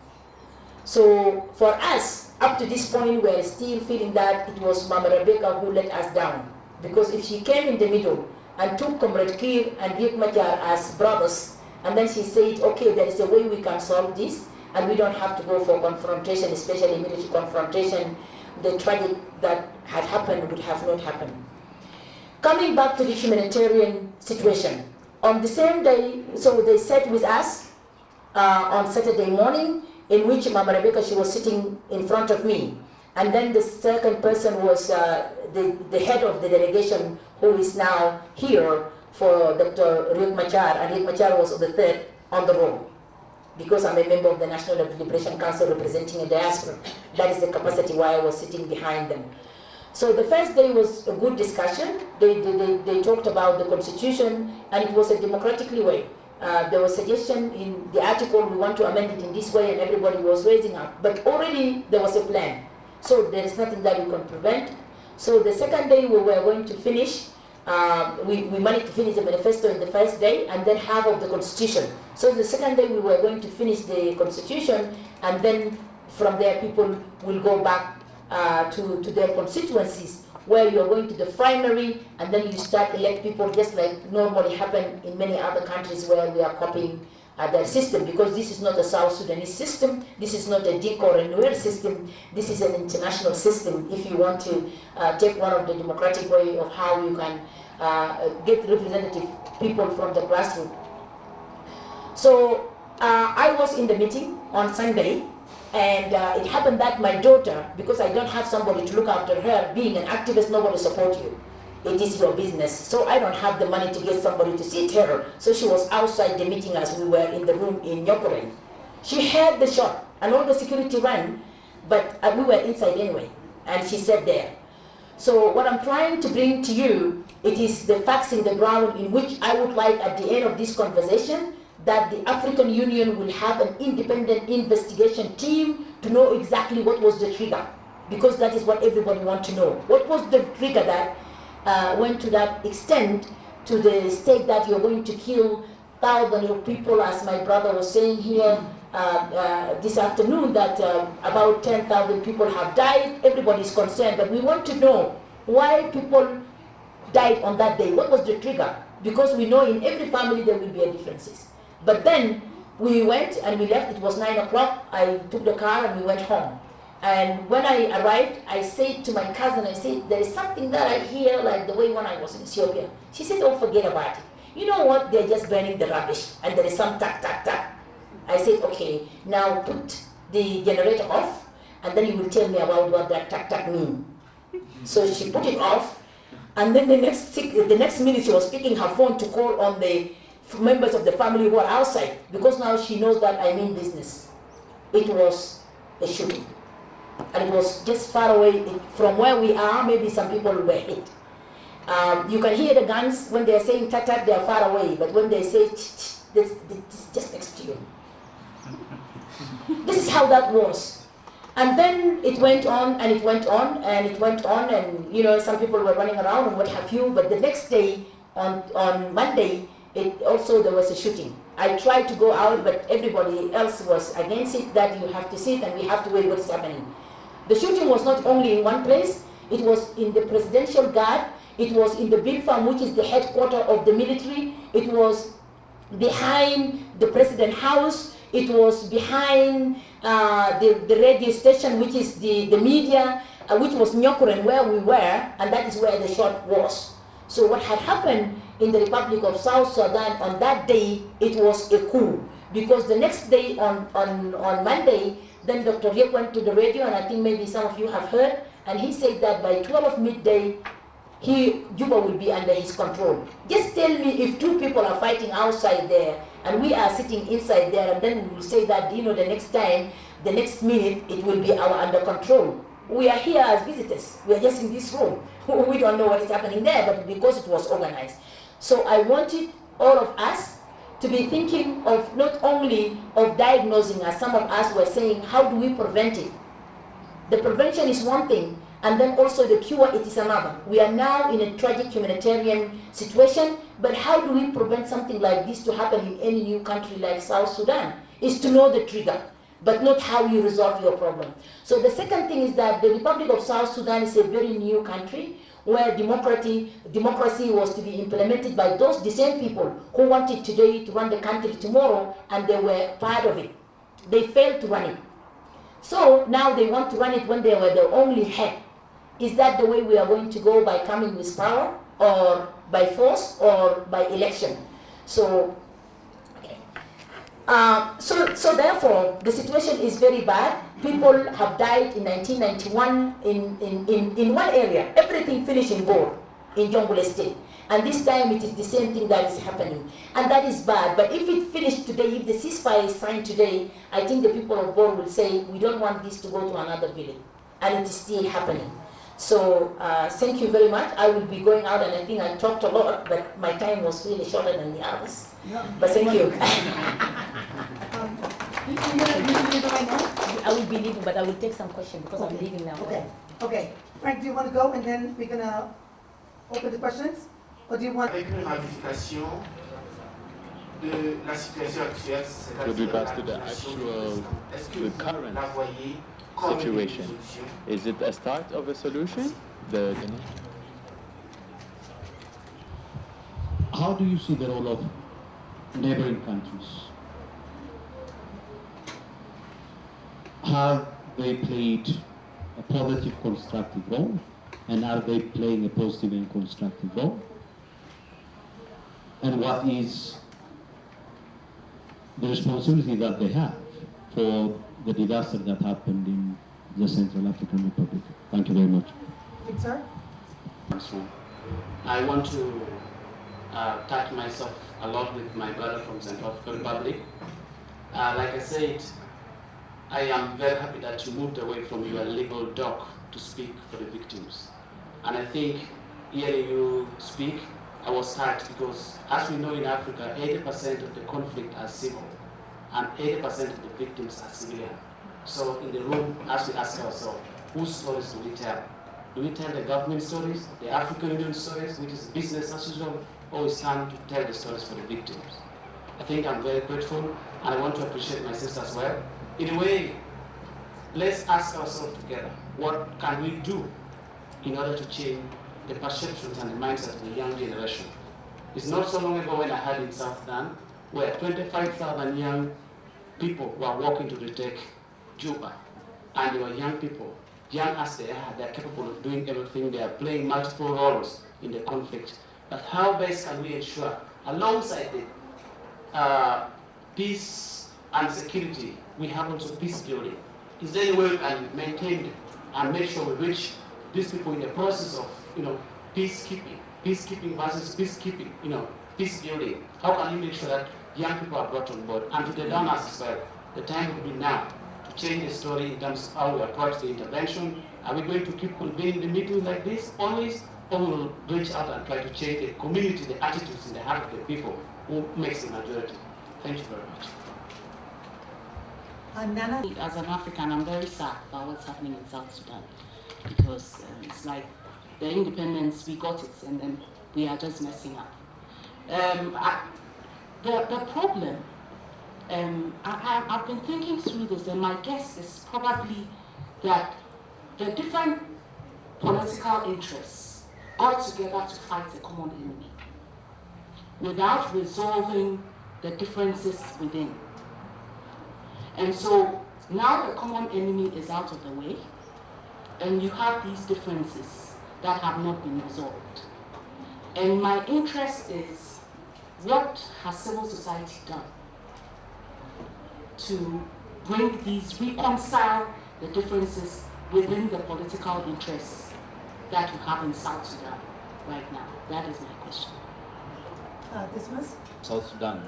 So for us, up to this point, we are still feeling that it was Mama Rebecca who let us down, because if she came in the middle and took Comrade Kir and Riek Machar as brothers, and then she said, okay, there is a way we can solve this, and we don't have to go for confrontation, especially military confrontation, the tragic that had happened would have not happened. Coming back to the humanitarian situation, on the same day, so they sat with us, on Saturday morning, in which Mama Rebecca, she was sitting in front of me. And then the second person was the head of the delegation, who is now here for Dr. Riek Machar, and Riek Machar was the third on the row, because I'm a member of the National Liberation Council representing a diaspora. That is the capacity why I was sitting behind them. So the first day was a good discussion. They talked about the constitution, and it was a democratically way. There was suggestion in the article, we want to amend it in this way, and everybody was raising up. But already there was a plan. So there is nothing that we can prevent. So the second day we were going to finish, we managed to finish the manifesto in the first day, and then half of the constitution. So the second day we were going to finish the constitution, and then from there people will go back to their constituencies, where you're going to the primary, and then you start elect people just like normally happen in many other countries where we are copying their system, because this is not a South Sudanese system, this is not a Dinka or a Nuer system, this is an international system. If you want to take one of the democratic way of how you can get representative people from the grassroots. So I was in the meeting on Sunday, and it happened that my daughter, because I don't have somebody to look after her, being an activist, nobody support you. It is your business. So I don't have the money to get somebody to sit her. So she was outside the meeting as we were in the room in Nyokoren. She heard the shot, and all the security ran, but we were inside anyway, and she sat there. So what I'm trying to bring to you, it is the facts in the ground, in which I would like at the end of this conversation that the African Union will have an independent investigation team to know exactly what was the trigger, because that is what everybody wants to know. What was the trigger that went to that extent, to the state that you're going to kill thousands of people, as my brother was saying here this afternoon, that about 10,000 people have died. Everybody's concerned, but we want to know why people died on that day. What was the trigger? Because we know in every family there will be differences. But then we went and we left. It was 9 o'clock. I took the car and we went home. And when I arrived, I said to my cousin, I said, there is something that I hear like the way when I was in Ethiopia. She said, oh, forget about it. You know what? They're just burning the rubbish, and there is some tack, tack, tack. I said, okay, now put the generator off, and then you will tell me about what that tack, tack means. So she put it off, and then the next minute she was picking her phone to call on the members of the family who are outside, because now she knows that I mean business. It was a shooting. And it was just far away from where we are. Maybe some people were hit. You can hear the guns when they're saying tat tat, they're far away, but when they say this just next to you. This is how that was. And then it went on and it went on and it went on, and you know, some people were running around and what have you, but the next day, on Monday, there was a shooting. I tried to go out, but everybody else was against it, that you have to sit and we have to wait what is happening. The shooting was not only in one place, it was in the Presidential Guard, it was in the Bill Farm, which is the headquarters of the military, it was behind the President House, it was behind the radio station, which is the media, which was Nyokoren, where we were, and that is where the shot was. So what had happened in the Republic of South Sudan on that day, it was a coup. Because the next day, on Monday, then Dr. Riek went to the radio, and I think maybe some of you have heard, and he said that by 12 midday, Juba will be under his control. Just tell me if two people are fighting outside there, and we are sitting inside there, and then we will say that, you know, the next time, the next minute, it will be under control. We are here as visitors. We are just in this room. We don't know what is happening there, but because it was organized. So I wanted all of us to be thinking of not only of diagnosing, as some of us were saying, how do we prevent it? The prevention is one thing, and then also the cure, it is another. We are now in a tragic humanitarian situation, but how do we prevent something like this to happen in any new country like South Sudan? Is to know the trigger, but not how you resolve your problem. So the second thing is that the Republic of South Sudan is a very new country, where democracy was to be implemented by the same people who wanted today to run the country tomorrow, and they were part of it. They failed to run it. So now they want to run it when they were the only head. Is that the way we are going to go, by coming with power, or by force, or by election? So, okay. So therefore, the situation is very bad. People have died in 1991 in one area. Everything finished in Bor, in Jonglei State. And this time it is the same thing that is happening. And that is bad. But if it finished today, if the ceasefire is signed today, I think the people of Bor will say, we don't want this to go to another village. And it is still happening. So thank you very much. I will be going out, and I think I talked a lot, but my time was really shorter than the others. No. But thank you. I I will be leaving, but I will take some questions because I'm leaving now. Okay. Okay. Frank, do you want to go, and then we're gonna open the questions, or do you want? Avec une ratification de la situation actuelle, With regards to the actual, the current situation, is it a start of a solution? How do you see the role of neighboring countries? Have they played a positive, constructive role? And are they playing a positive and constructive role? And what is the responsibility that they have for the disaster that happened in the Central African Republic? Thank you very much. Sir? I want to touch myself a lot with my brother from Central African Republic. Like I said, I am very happy that you moved away from your legal doc to speak for the victims. And I think hearing you speak, I was hurt because, as we know in Africa, 80% of the conflict are civil, and 80% of the victims are civilian. So in the room, as we ask ourselves, whose stories do we tell? Do we tell the government stories, the African Union stories, which is business as usual, or it's time to tell the stories for the victims? I think I'm very grateful, and I want to appreciate my sister as well. In a way, let's ask ourselves together, what can we do in order to change the perceptions and the mindsets of the young generation? It's not so long ago when I had in South Sudan, where 25,000 young people were walking to retake Juba, and they were young people. Young as they are, they're capable of doing everything. They are playing multiple roles in the conflict. But how best can we ensure, alongside the peace and security, we have also peace building? Is there a way we can maintain and make sure we reach these people in the process of, peacekeeping versus peacekeeping, peace building? How can we make sure that young people are brought on board? And to the donors as well, the time will be now to change the story in terms of how we approach the intervention. Are we going to keep convening the meetings like this always, or we will reach out and try to change the community, the attitudes in the heart of the people who makes the majority? Thank you very much. Nana? As an African, I'm very sad about what's happening in South Sudan, because it's like the independence, we got it, and then we are just messing up. The problem, I've been thinking through this, and my guess is probably that the different political interests got together to fight a common enemy without resolving the differences within. And so now the common enemy is out of the way, and you have these differences that have not been resolved. And my interest is, what has civil society done to reconcile the differences within the political interests that we have in South Sudan right now? That is my question. Dismiss? South Sudan.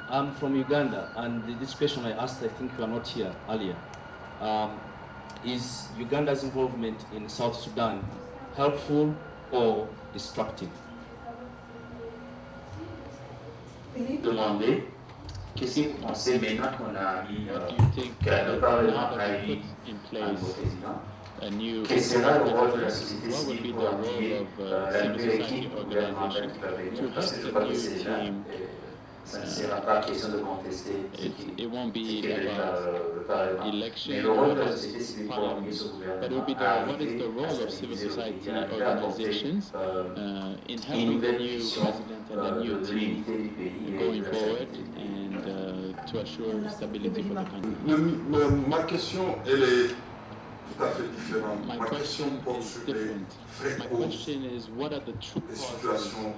I'm from Uganda, and this question I asked, I think you are not here earlier. Is Uganda's involvement in South Sudan helpful or destructive? Demander, qu'est-ce que vous pensez maintenant qu'on a mis que le Parlement a mis un nouveau président? Quel sera le rôle de la société civile pour appuyer la nouvelle équipe gouvernementale qui va venir? Parce que je crois que c'est déjà, ça ne sera pas question de contester ce qui est déjà le Parlement. Mais le rôle de la société civile pour appuyer ce gouvernement à arriver à stabiliser le pays, à arriver à apporter une nouvelle vision de l'unité du pays et de la stabilité. Ma question, elle est tout à fait différente. Ma question porte sur les vraies causes des situations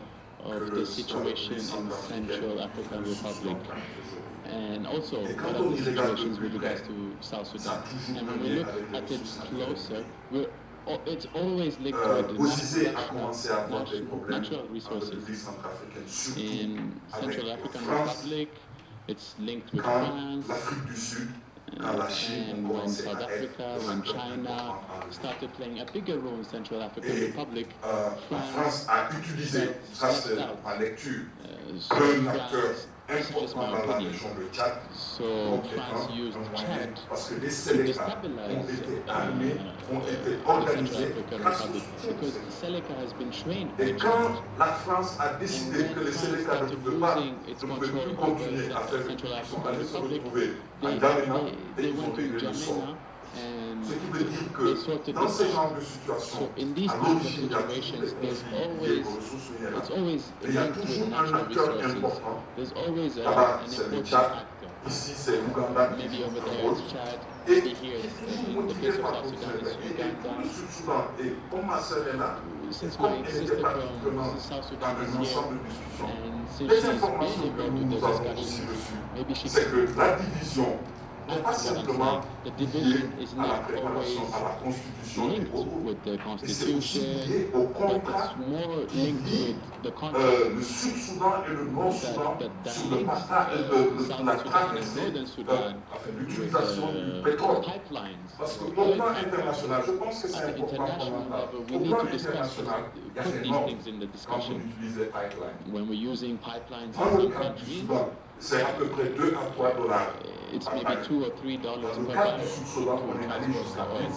of the situation in Central African Republic, and also what are the situations with regards to South Sudan. And when we look at it closer, it's always linked with the natural resources. In Central African Republic, it's linked with France. And when South Africa, when China started playing a bigger role in Central African Republic, France a utilisé, ça c'est ma lecture, un acteur important dans la région de Tchad, so France used Chad to destabilize ont été organisés because Seleka has been trained. Et quand la France a décidé que les Seleka ne pouvaient pas continuer à faire ils sont allés se retrouver à N'Djamena et ils ont réglé le sort. Ce qui veut dire que dans ce genre de situation, à l'origine, il y a toujours des conflits aux ressources minérales. Il y a toujours un acteur important. Là-bas, c'est le Tchad. Ici, c'est l'Ouganda qui joue un rôle. Et qui est motivé par tout cela. Et pour le Sud-Soudan, et comme ma sœur est là, comme elle était particulièrement dans un ensemble de discussions, les informations que nous avons aussi reçues, c'est que la division n'est pas simplement liée à la préparation à la Constitution et c'est aussi lié au contrat qui lie le Sud-Soudan et le Nord-Soudan sur le la traversée, l'utilisation du pétrole. Parce qu'au plan international, je pense que c'est important qu'on en parle. Au plan international, il y a des normes quand on utilise les pipelines. Dans le cas du Soudan, c'est à peu près 2 à 3 dollars. It's maybe $2 or $3 per barrel to transport the oil.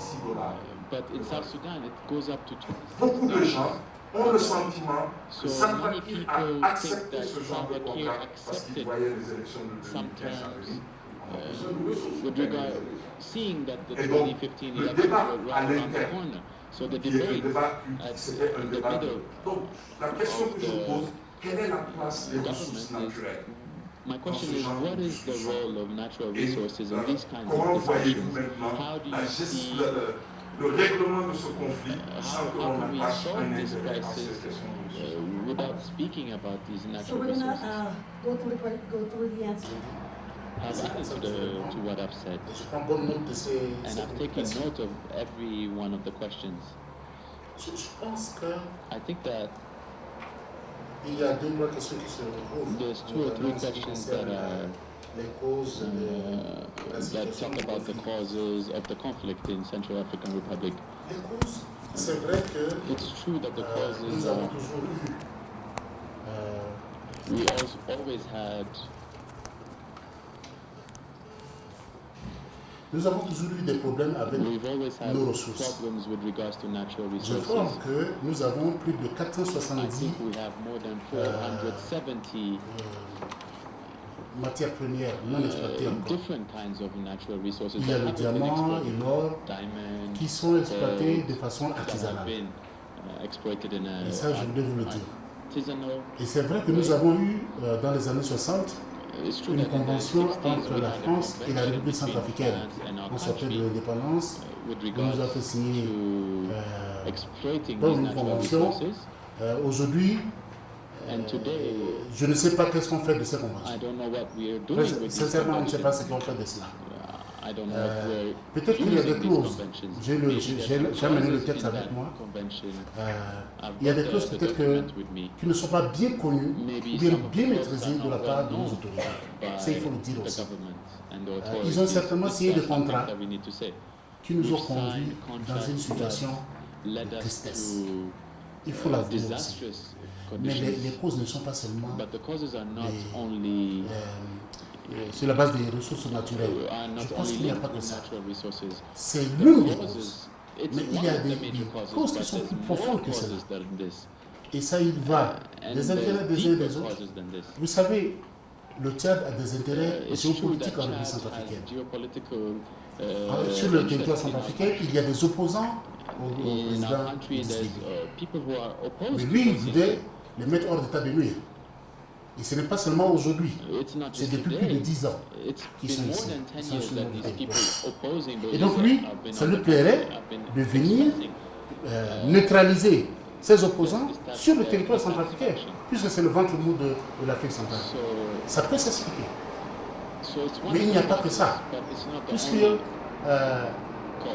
But in South Sudan, it goes up to Beaucoup de gens ont le sentiment que so Salva many Kiir people a think accepté that ce genre de Salva Kiir contrat parce qu'il accepted voyait les élections de 2015 terms with regard, seeing that the Et donc, 2015 le elections débat were à right around the l'interne, corner. So the qui est le debate débat at c'était un the débat. middle Donc, la question que je pose, quelle est la place des ressources naturelles? My question is, what is the role of natural resources in these kinds Comment of voyez-vous discussions? maintenant How do la you gestion, see le règlement de ce conflit sans que how l'on can we attache solve un this intérêt à ces crisis questions de ressources? without speaking about these So natural we're resources? gonna go through the answer. I've listened to what I've said, Je prends bonne note de ces and I've taken questions. note of every one of the questions. Je pense que I think that il y a 2 ou 3 questions qui se retrouvent. there's 2 or 3 questions that are les causes de la that situation talk about the causes of the conflict in Central African Republic. Les causes, c'est vrai que It's true that the causes nous avons are, toujours eu we always had Nous avons toujours eu des problèmes avec We've always had nos ressources. problems with regards to natural Je resources. crois que nous avons plus de I 470 think we have more than 470 matières premières non exploitées encore. different kinds of natural resources Il y a that le haven't been diamant et exploited. l'or Diamond, qui sont exploités gold, de façon that have artisanale. been exploited in Et ça, je voulais vous le dire. artisanal. Et c'est vrai que nous avons eu, dans les années 60, It's true une that in the convention 60s entre we la had a France et la convention République between centrafricaine. France and our On sortait de country l'indépendance, with on nous a fait regards signer to exploiting dans these une natural convention. resources. Aujourd'hui, And today, je ne sais pas qu'est-ce qu'on fait de ces conventions. I don't know what we are doing with these Sincèrement, on ne sait pas ce conventions. qu'on fait de cela. I don't know what we're Peut-être qu'il y a des using these clauses. conventions. J'ai Maybe there's amené le clauses texte in avec that moi. convention. Il y a des I've clauses got the peut-être document with me. qui ne sont pas bien connues Maybe ou bien some of bien the maîtrisées clauses de la are part not de nos known autorités. by Ça, il faut le dire the aussi. government and the Ils ont authorities. certainement This signé is des something contrats that we need to say. qui nous ont We've conduits signed dans une contracts situation that led de us tristesse. to Il faut l'avouer aussi. disastrous Mais les conditions. causes ne sont pas seulement But the causes are not les- only sur la base des ressources naturelles. are not Je pense only qu'il n'y a linked pas que with ça. natural resources. C'est The l'une des causes. causes, it's Mais il one y a of the des major causes, causes qui but sont there's plus more profondes que cela. causes than this. Et ça, il va And des there's intérêts des uns et deeper des autres. causes than this. Vous savez, le Tchad a des intérêts It's true that géopolitiques en Chad République has centrafricaine. geopolitical Sur le territoire interests in centrafricain, il y a des opposants au in our président country. Idriss There's Déby. people who are Mais opposed lui, il to voulait this. les mettre hors d'état de nuire. Et ce n'est pas seulement aujourd'hui, It's not c'est just depuis plus de today. 10 ans. It's qui been sont more ici. than Ils 10 sont years sur that notre these people territoire. opposing those Et donc lui, have been ça on lui the plairait country, have been de venir expressing neutraliser ses opposants sur le territoire centrafricain, puisque c'est le ventre mou de l'Afrique centrale. Ça peut s'expliquer. Mais il n'y a pas que ça. Puisque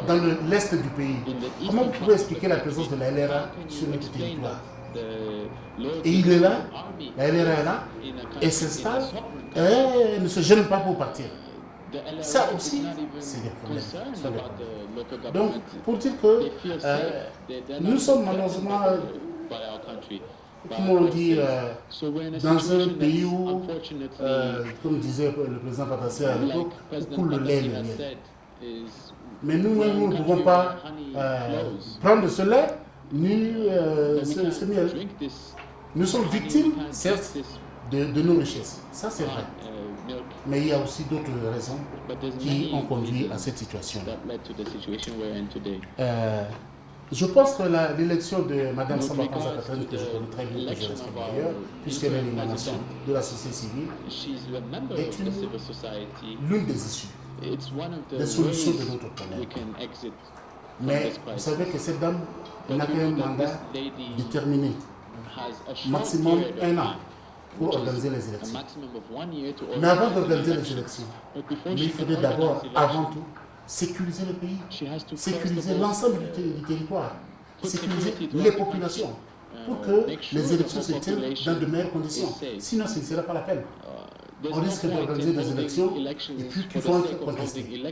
dans l'est du pays, comment vous pouvez expliquer la présence de la LRA sur notre territoire? Et il est là, la LRA est là, et s'installe, et ne se gêne pas pour partir. Ça aussi, c'est des problèmes. Donc, pour dire que nous sommes malheureusement, comme on dit, dans un pays où, comme disait le président Papassé à l'époque, où coule le lait et le miel. Mais nous-mêmes, nous ne pouvons pas prendre ce lait ni ce miel. Nous sommes victimes, certes, de nos richesses. Ça, c'est vrai. Mais il y a aussi d'autres raisons qui ont conduit à cette situation. Je pense que l'élection de Mme Samba Panza Catherine, que je connais très bien, que je respecte d'ailleurs, puisqu'elle est l'émanation de la société civile, est l'une des issues, des solutions de notre problème. Mais vous savez que cette dame n'a qu'un mandat déterminé, maximum 1 an, pour organiser les élections. Mais avant d'organiser les élections, il faudrait d'abord, avant tout, sécuriser le pays, sécuriser l'ensemble du territoire, sécuriser les populations, pour que les élections se tiennent dans de meilleures conditions. Sinon, ce ne sera pas la peine. On risque d'organiser des élections et puis qui vont être contestées.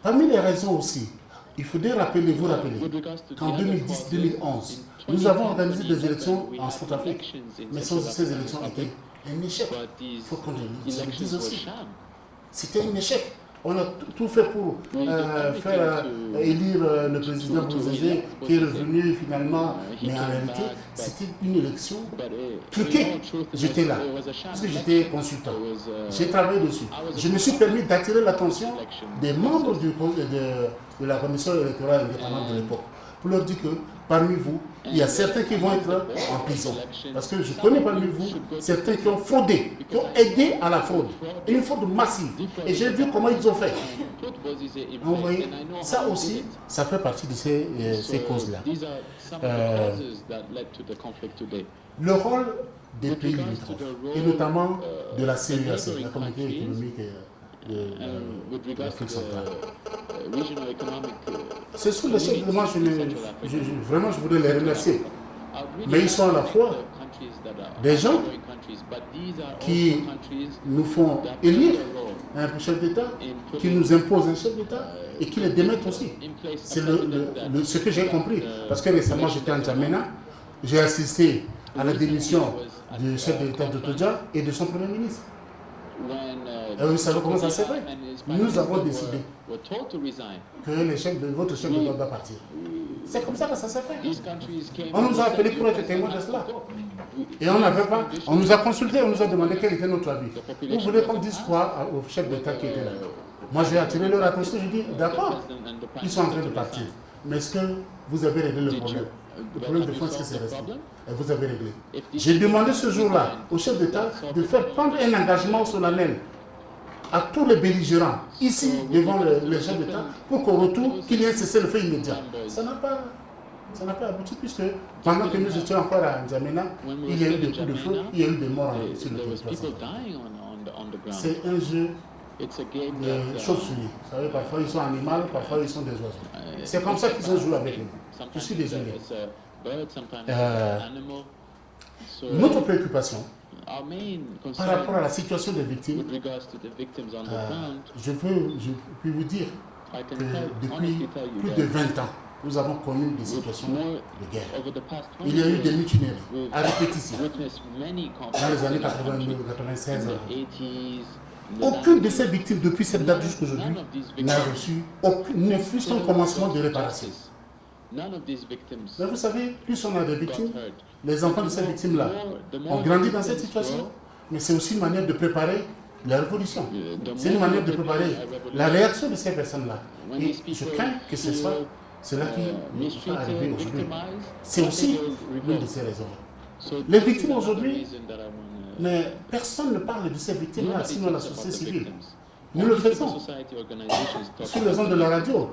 Parmi les raisons aussi, il faudrait vous rappeler qu'en 2010-2011, nous avons organisé des élections en Centrafrique, mais ces élections étaient un échec. Il faut qu'on le dise aussi. C'était un échec. On a tout fait pour faire élire le président Bouzézé qui est revenu finalement, mais en réalité, c'était une élection truquée. J'étais là, parce que j'étais consultant. J'ai travaillé dessus. Je me suis permis d'attirer l'attention des membres de la commission électorale indépendante de l'époque, pour leur dire que parmi vous, il y a certains qui vont être en prison. Parce que je connais parmi vous certains qui ont fraudé, qui ont aidé à la fraude. Une fraude massive. Et j'ai vu comment ils ont fait. Vous voyez, ça aussi, ça fait partie de ces causes-là. Le rôle des pays limitrophes, et notamment de la CEAC, la Communauté économique de l'Afrique centrale. Ce sont des choses, moi, vraiment, je voudrais les remercier. Mais ils sont à la fois des gens qui nous font élire un chef d'État, qui nous imposent un chef d'État et qui les démettent aussi. C'est ce que j'ai compris. Parce que récemment, j'étais en N'Djamena, j'ai assisté à la démission du chef de l'État de Todja et de son Premier ministre. Et vous savez comment ça s'est fait? Nous avons décidé que votre chef d'État doit partir. C'est comme ça que ça s'est fait. On nous a appelés pour être témoins de cela. Et on nous a consultés, on nous a demandé quel était notre avis. Vous voulez qu'on dise quoi au chef d'État qui était là? Moi, j'ai attiré leur attention, je dis, d'accord, ils sont en train de partir. Mais est-ce que vous avez réglé le problème? Le problème de fond, c'est que c'est resté. Et vous avez réglé. J'ai demandé ce jour-là au chef d'État de faire prendre un engagement solennel à tous les belligérants, ici, devant le chef d'État, pour qu'au retour, qu'il y ait un cessez-le-feu immédiat. Ça n'a pas abouti, puisque pendant que nous étions encore à N'Djamena, il y a eu des coups de feu, il y a eu des morts sur le territoire. C'est un jeu de chauves-souris. Vous savez, parfois ils sont animaux, parfois ils sont des oiseaux. C'est comme ça qu'ils ont joué avec nous. Je suis désolé. Notre préoccupation par rapport à la situation des victimes, je peux vous dire que depuis plus de 20 ans, nous avons connu des situations de guerre. Il y a eu des mutineries à répétition dans les années 96. Aucune de ces victimes, depuis cette date jusqu'à aujourd'hui, n'a reçu ne fût-ce qu'un commencement de réparation. Mais vous savez, plus on a de victimes, les enfants de ces victimes-là ont grandi dans cette situation, mais c'est aussi une manière de préparer la révolution. C'est une manière de préparer la réaction de ces personnes-là. Et je crains que ce soit cela qui va arriver aujourd'hui. C'est aussi l'une de ces raisons. Les victimes aujourd'hui, mais personne ne parle de ces victimes-là, sinon la société civile. Nous le faisons sur les ondes de la radio.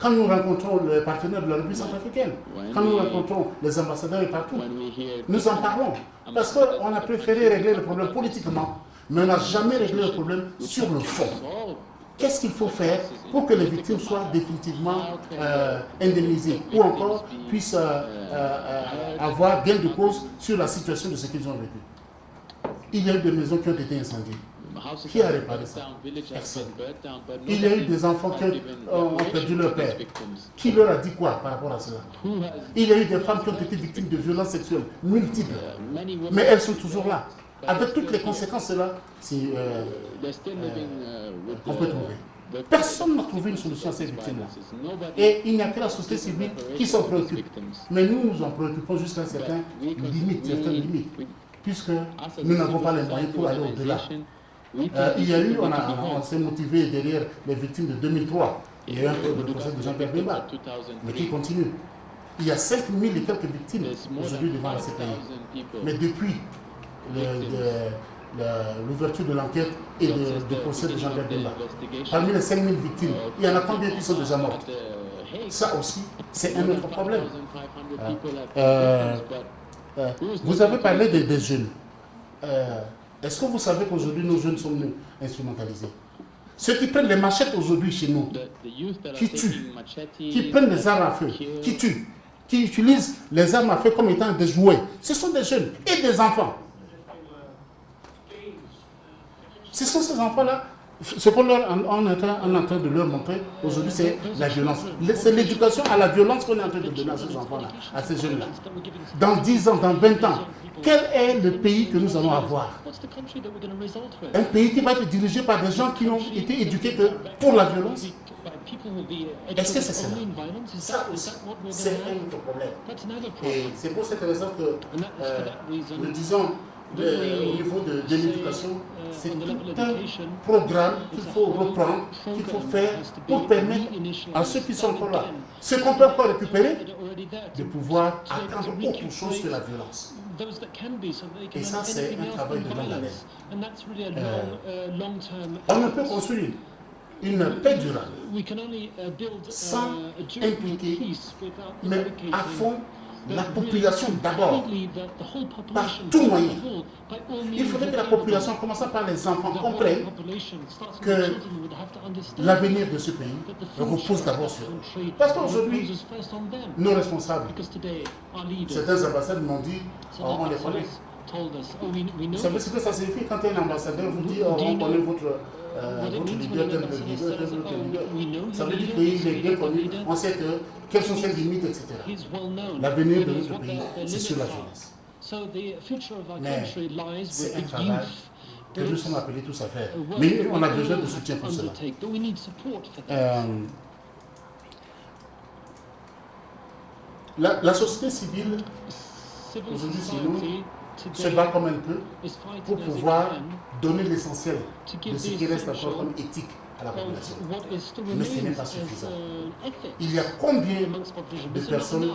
Quand nous rencontrons les partenaires de la République centrafricaine, quand nous rencontrons les ambassadeurs et partout, nous en parlons. Parce qu'on a préféré régler le problème politiquement, mais on n'a jamais réglé le problème sur le fond. Qu'est-ce qu'il faut faire pour que les victimes soient définitivement indemnisées ou encore puissent avoir gain de cause sur la situation de ce qu'ils ont vécu? Il y a eu des maisons qui ont été incendiées. Qui a réparé ça? Personne. Il y a eu des enfants qui ont perdu leur père. Qui leur a dit quoi par rapport à cela? Il y a eu des femmes qui ont été victimes de violences sexuelles multiples. Mais elles sont toujours là. Avec toutes les conséquences là, qu'on peut trouver. Personne n'a trouvé une solution à ces victimes-là. Et il n'y a que la société civile qui s'en préoccupe. Mais nous nous en préoccupons jusqu'à certaines limites, puisque nous n'avons pas les moyens pour aller au-delà. Il y a eu, on s'est motivé derrière les victimes de 2003. Il y a eu le procès de Jean-Pierre Bemba, mais qui continue. Il y a 5000 et quelques victimes aujourd'hui devant la CPI. Mais depuis l'ouverture de l'enquête et du procès de Jean-Pierre Bemba, parmi les 5000 victimes, il y en a combien qui sont déjà mortes? Ça aussi, c'est un autre problème. Vous avez parlé des jeunes. Est-ce que vous savez qu'aujourd'hui nos jeunes sont instrumentalisés? Ceux qui prennent les machettes aujourd'hui chez nous, qui tuent, qui prennent les armes à feu, qui tuent, qui utilisent les armes à feu comme étant des jouets, ce sont des jeunes et des enfants. Ce sont ces enfants-là. Ce qu'on est en train de leur montrer aujourd'hui, c'est la violence. C'est l'éducation à la violence qu'on est en train de donner à ces enfants-là, à ces jeunes-là. Dans 10 ans, dans 20 ans, quel est le pays que nous allons avoir? Un pays qui va être dirigé par des gens qui n'ont été éduqués que pour la violence? Est-ce que c'est cela? Ça aussi, c'est un autre problème. Et c'est pour cette raison que nous disons au niveau de l'éducation, c'est tout un programme qu'il faut reprendre, qu'il faut faire pour permettre à ceux qui sont encore là, ce qu'on peut encore récupérer, de pouvoir apprendre autre chose que la violence. Et ça, c'est un travail de longue haleine. On ne peut construire une paix durable sans impliquer, mais à fond, la population d'abord, par tout moyen. Il faudrait que la population, commençant par les enfants, comprenne que l'avenir de ce pays repose d'abord sur eux. Parce qu'aujourd'hui, nos responsables, certains ambassadeurs m'ont dit, on les connaît. Vous savez ce que ça signifie quand un ambassadeur vous dit, on connaît votre leader, tel leader. Ça veut dire qu'il est bien connu, on sait quelles sont ses limites, etc. L'avenir de notre pays, c'est sur la jeunesse. Mais c'est un travail que nous sommes appelés tous à faire. Mais on a besoin de soutien pour cela. La société civile, aujourd'hui, c'est nous, se bat comme elle peut pour pouvoir donner l'essentiel de ce qui reste encore comme éthique à la population. Mais ce n'est pas suffisant. Il y a combien de personnes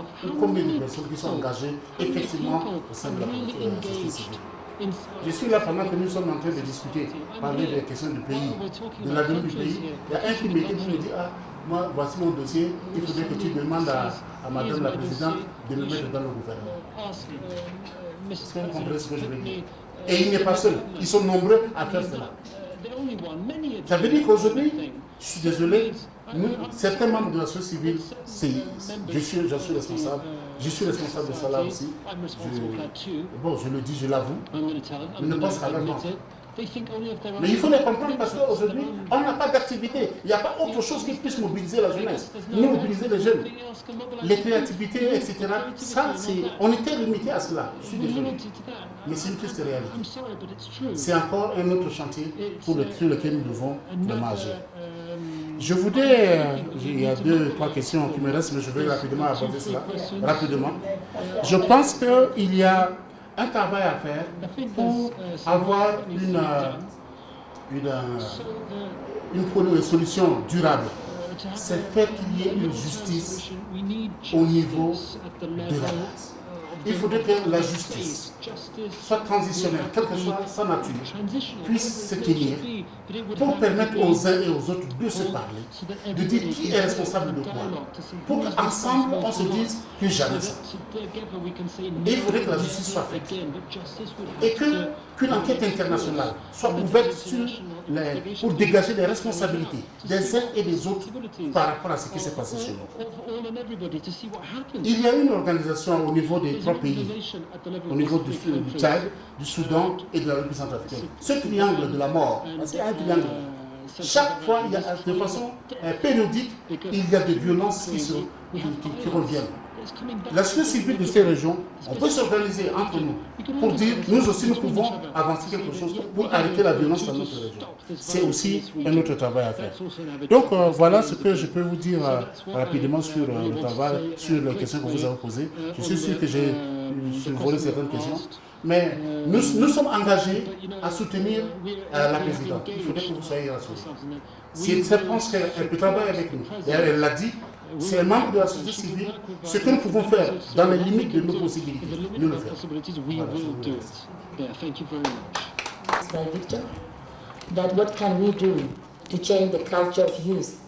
qui sont engagées effectivement au sein de la société civile? Je suis là pendant que nous sommes en train de discuter, parler des questions du pays, de l'avenir du pays. Il y a un qui m'écrit pour me dire, ah, moi, voici mon dossier, il faudrait que tu demandes à Madame la Présidente de me mettre dans le gouvernement. Est-ce que vous comprenez ce que je veux dire? Et il n'est pas seul, ils sont nombreux à faire cela. Ça veut dire qu'aujourd'hui, je suis désolé, certains membres de la société civile, je suis responsable, je suis responsable de cela aussi. Je le dis, je l'avoue, je ne pense qu'à leur manque. Mais il faut les comprendre parce qu'aujourd'hui, on n'a pas d'activité. Il n'y a pas autre chose qui puisse mobiliser la jeunesse, ni mobiliser les jeunes. Les créativités, etc. Ça, on était limité à cela. Je suis désolé. Mais c'est une triste réalité. C'est encore un autre chantier sur lequel nous devons démarrer. Je voudrais, il y a 2-3 questions qui me restent, mais je vais rapidement aborder cela. Rapidement. Je pense qu'il y a un travail à faire pour avoir une solution durable. C'est faire qu'il y ait une justice au niveau de la base. Il faudrait que la justice soit transitionnelle, quelle que soit sa nature, puisse se tenir pour permettre aux uns et aux autres de se parler, de dire qui est responsable de quoi, pour qu'ensemble on se dise plus jamais ça. Et il faudrait que la justice soit faite et qu'une enquête internationale soit ouverte pour dégager les responsabilités des uns et des autres par rapport à ce qui s'est passé chez nous. Il y a une organisation au niveau des trois pays, au niveau du Tchad, du Soudan et de la République centrafricaine. Ce triangle de la mort, c'est un triangle. Chaque fois, il y a, de façon périodique, il y a des violences qui reviennent. La société civile de ces régions, on peut s'organiser entre nous pour dire nous aussi nous pouvons avancer quelque chose pour arrêter la violence dans notre région. C'est aussi un autre travail à faire. Donc voilà ce que je peux vous dire rapidement sur le travail, sur les questions que vous avez posées. Je suis sûr que j'ai volé certaines questions. Mais nous sommes engagés à soutenir la présidente. Il faudrait que vous soyez rassurés. Si elle pense qu'elle peut travailler avec nous, et elle l'a dit, c'est un membre de la société civile, ce que nous pouvons faire dans les limites de nos possibilités, nous le faisons. By Victor, that what can we do to change the culture of youth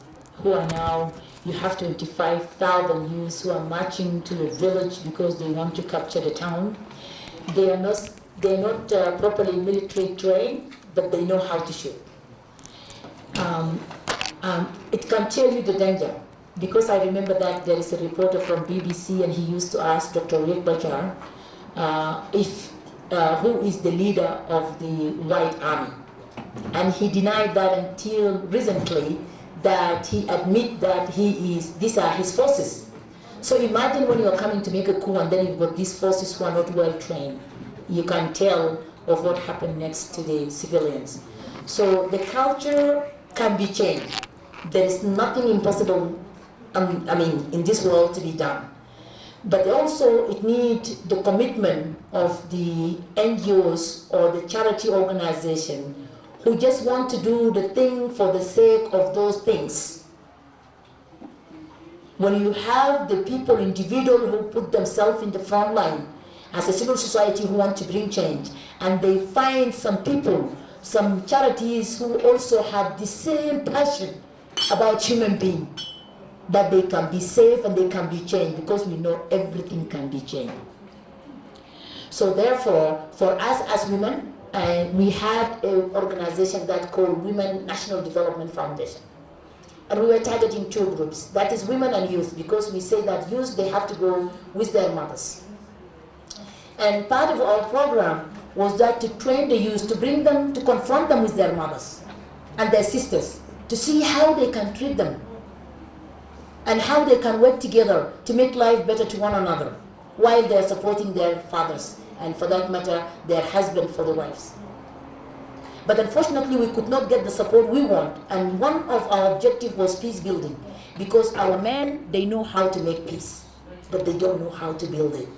who are now, you have 25,000 youths who are marching to the village because they want to capture the town. They're not properly military trained, but they know how to shoot. It can tell you the danger, because I remember that there is a reporter from BBC and he used to ask Dr. Riek Bachar who is the leader of the White Army. And he denied that until recently, that he admit that these are his forces. So imagine when you are coming to make a coup and then you've got these forces who are not well trained. You can tell of what happened next to the civilians. So the culture can be changed. There is nothing impossible, in this world to be done. But also it needs the commitment of the NGOs or the charity organization who just want to do the thing for the sake of those things. When you have the people, individuals who put themselves in the front line as a civil society who want to bring change, and they find some people, some charities who also have the same passion about human beings, that they can be safe and they can be changed, because we know everything can be changed. So therefore, for us as women, we had an organization that called Women National Development Foundation. And we were targeting two groups, that is women and youth, because we say that youth, they have to go with their mothers. And part of our program was that to train the youth, to bring them, to confront them with their mothers and their sisters, to see how they can treat them and how they can work together to make life better to one another while they're supporting their fathers and, for that matter, their husband for the wives. But unfortunately, we could not get the support we want. And one of our objectives was peace building, because our men, they know how to make peace, but they don't know how to build it.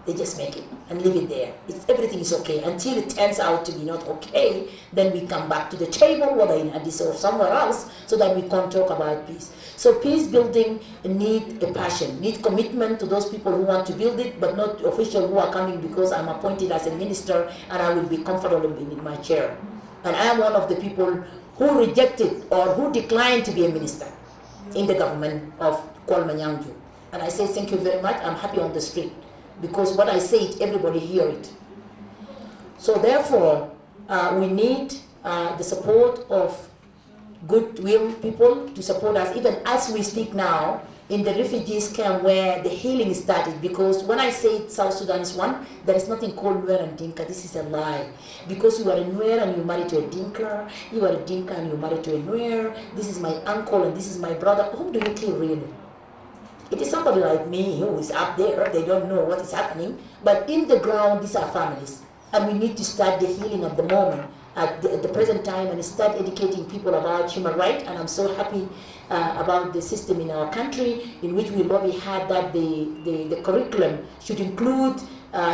They just make it and leave it there. Everything is okay until it turns out to be not okay. Then we come back to the table, whether in Addis or somewhere else, so that we can talk about peace. So peace building need a passion, need commitment to those people who want to build it, but not officials who are coming because I'm appointed as a minister and I will be comfortable in my chair. And I am one of the people who rejected or who declined to be a minister in the government of Kwame Nyangju. And I say thank you very much. I'm happy on the street, because what I say, everybody hear it. So therefore, we need the support of goodwill people to support us, even as we speak now, in the refugees camp where the healing started. Because when I say South Sudan is one, there is nothing called Nuer and Dinka. This is a lie. Because you are a Nuer and you married to a Dinka, you are a Dinka and you married to a Nuer, this is my uncle and this is my brother. Whom do you kill really? It is somebody like me who is up there, they don't know what is happening, but in the ground, these are families. And we need to start the healing at the moment, at the present time, and start educating people about human rights. And I'm so happy about the system in our country, in which we lobby hard that the curriculum should include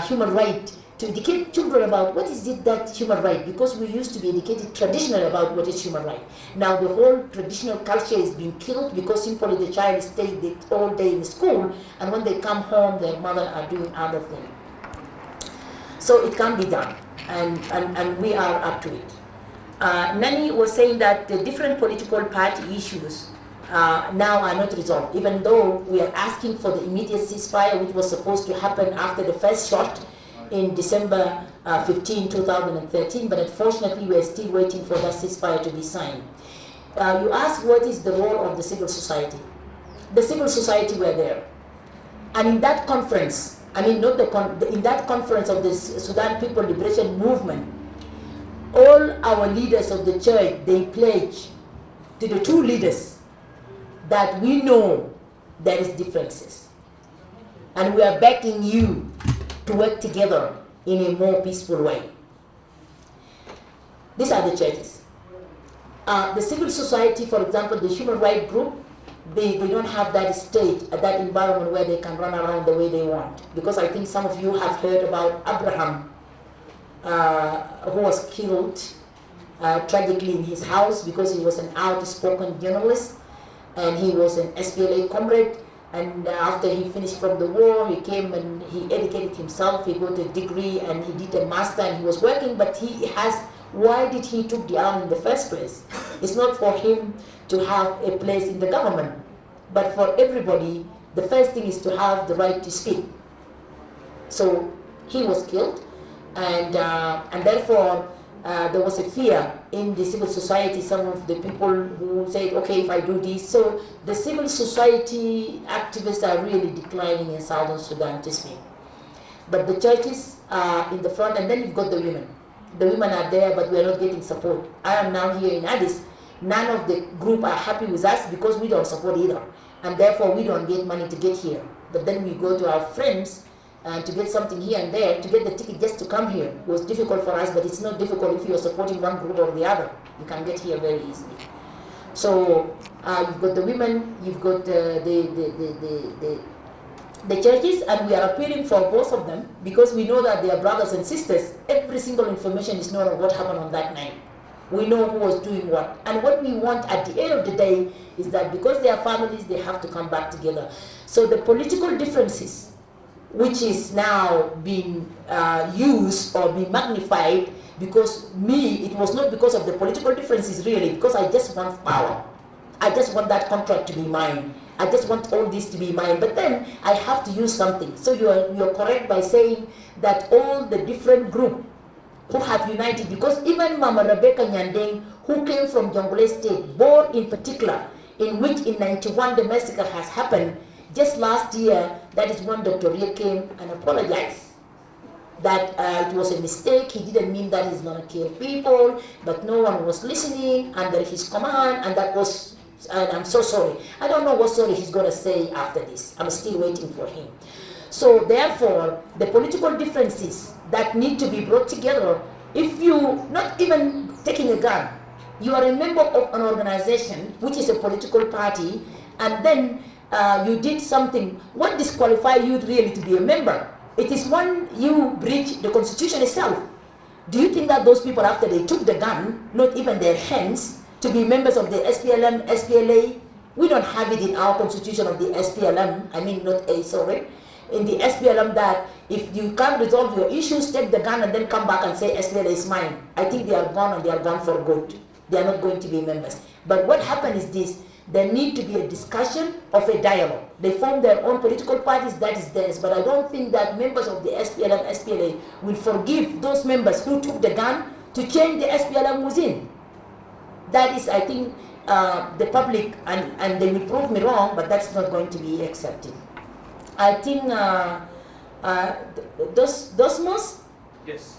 human rights, to educate children about what is it that human right, because we used to be educated traditionally about what is human right. Now the whole traditional culture is being killed because simply the child stays all day in school, and when they come home, their mother are doing other things. So it can be done, and we are up to it. Nani was saying that the different political party issues now are not resolved, even though we are asking for the immediate ceasefire, which was supposed to happen after the first shot in December 15, 2013, but unfortunately we are still waiting for that ceasefire to be signed. You asked what is the role of the civil society. The civil society were there. And in that conference, I mean not in that conference of the Sudan People Liberation Movement, all our leaders of the church, they pledged to the two leaders that we know there is differences. And we are backing you to work together in a more peaceful way. These are the churches. The civil society, for example, the human rights group, they don't have that state, that environment where they can run around the way they want. Because I think some of you have heard about Abraham, who was killed tragically in his house because he was an outspoken journalist and he was an SPLA comrade. And after he finished from the war, he came and he educated himself. He got a degree and he did a master and he was working, but why did he took the arm in the first place? It's not for him to have a place in the government, but for everybody, the first thing is to have the right to speak. So he was killed, and therefore there was a fear in the civil society. Some of the people who said, okay, if I do this. So the civil society activists are really declining in Southern Sudan to speak. But the churches are in the front, and then you've got the women. The women are there, but we are not getting support. I am now here in Addis. None of the group are happy with us because we don't support either. And therefore we don't get money to get here. But then we go to our friends to get something here and there, to get the ticket just to come here. It was difficult for us, but it's not difficult if you are supporting one group or the other. You can get here very easily. So you've got the women, you've got the churches, and we are appealing for both of them because we know that they are brothers and sisters. Every single information is known of what happened on that night. We know who was doing what. And what we want at the end of the day is that because they are families, they have to come back together. So the political differences, which is now being used or being magnified, because it was not because of the political differences really, because I just want power. I just want that contract to be mine. I just want all this to be mine. But then I have to use something. So you're correct by saying that all the different groups who have united, because even Mama Rebecca Nyandeng, who came from Jonglei State, Bor in particular, in which in 91 the massacre has happened, just last year, that is when Dr. Ria came and apologized. That it was a mistake, he didn't mean that he's gonna kill people, but no one was listening under his command, and that was, and I'm so sorry. I don't know what story he's gonna say after this. I'm still waiting for him. So therefore, the political differences that need to be brought together, if you, not even taking a gun, you are a member of an organization, which is a political party, and then you did something, what disqualifies you really to be a member? It is when you breach the constitution itself. Do you think that those people, after they took the gun, not even their hands, to be members of the SPLM, SPLA, we don't have it in our constitution of the SPLM, I mean not A, sorry, in the SPLM that if you can't resolve your issues, take the gun and then come back and say SPLA is mine. I think they are gone and they are gone for good. They are not going to be members. But what happened is this, there need to be a discussion of a dialogue. They form their own political parties, that is theirs, but I don't think that members of the SPLM, SPLA will forgive those members who took the gun to change the SPLM within. That is, I think, the public, and they will prove me wrong, but that's not going to be accepted. I think, Dosmos? Yes.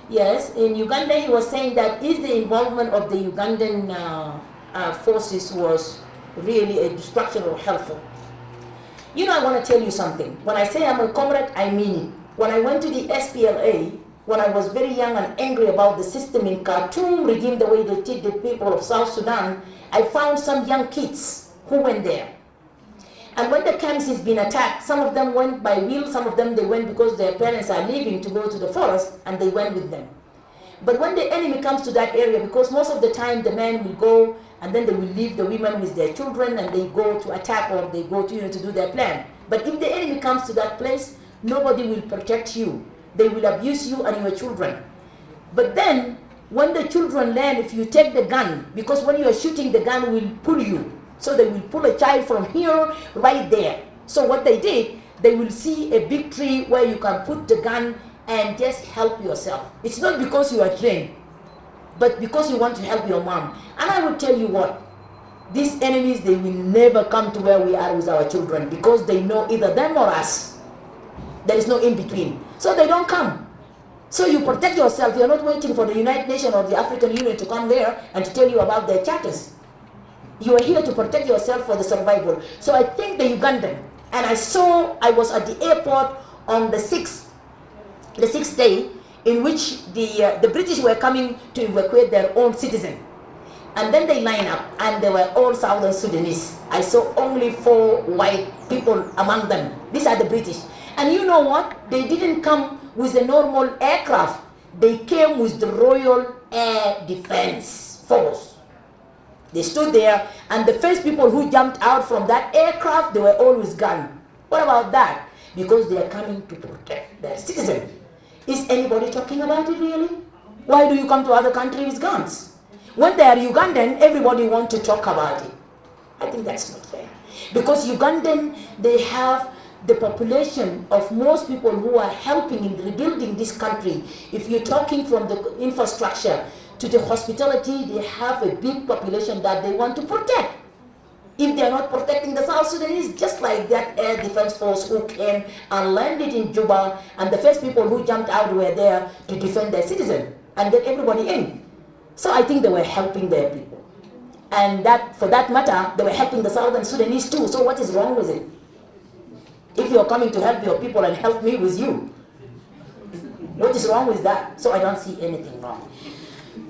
Yes, in Uganda he was saying that is the involvement of the Ugandan forces was really a destruction or helpful. You know, I want to tell you something. When I say I'm a comrade, I mean it. When I went to the SPLA, when I was very young and angry about the system in Khartoum regime, the way they treat the people of South Sudan, I found some young kids who went there. And when the camps has been attacked, some of them went by will, some of them they went because their parents are leaving to go to the forest, and they went with them. But when the enemy comes to that area, because most of the time the men will go and then they will leave the women with their children and they go to attack or they go to, to do their plan. But if the enemy comes to that place, nobody will protect you. They will abuse you and your children. But then When the children learn, if you take the gun, because when you are shooting, the gun will pull you. So they will pull a child from here, right there. So what they did, they will see a big tree where you can put the gun and just help yourself. It's not because you are trained, but because you want to help your mom. And I will tell you what, these enemies, they will never come to where we are with our children, because they know either them or us. There is no in between. So they don't come. So you protect yourself. You're not waiting for the United Nations or the African Union to come there and to tell you about their charters. You are here to protect yourself for the survival. So I think the Ugandan, and I was at the airport on the sixth day, in which the British were coming to evacuate their own citizen. And then they line up, and they were all Southern Sudanese. I saw only 4 white people among them. These are the British. And you know what? They didn't come with a normal aircraft. They came with the Royal Air Defense Force. They stood there, and the first people who jumped out from that aircraft, they were all with guns. What about that? Because they are coming to protect their citizens. Is anybody talking about it really? Why do you come to other countries with guns? When they are Ugandan, everybody wants to talk about it. I think that's not fair. Because Ugandan, they have the population of most people who are helping in rebuilding this country. If you're talking from the infrastructure to the hospitality, they have a big population that they want to protect. If they are not protecting the South Sudanese, just like that Air Defense Force who came and landed in Juba, and the first people who jumped out were there to defend their citizens and get everybody in. So I think they were helping their people. And that, for that matter, they were helping the Southern Sudanese too. So what is wrong with it? If you're coming to help your people and help me with you, what is wrong with that? So I don't see anything wrong.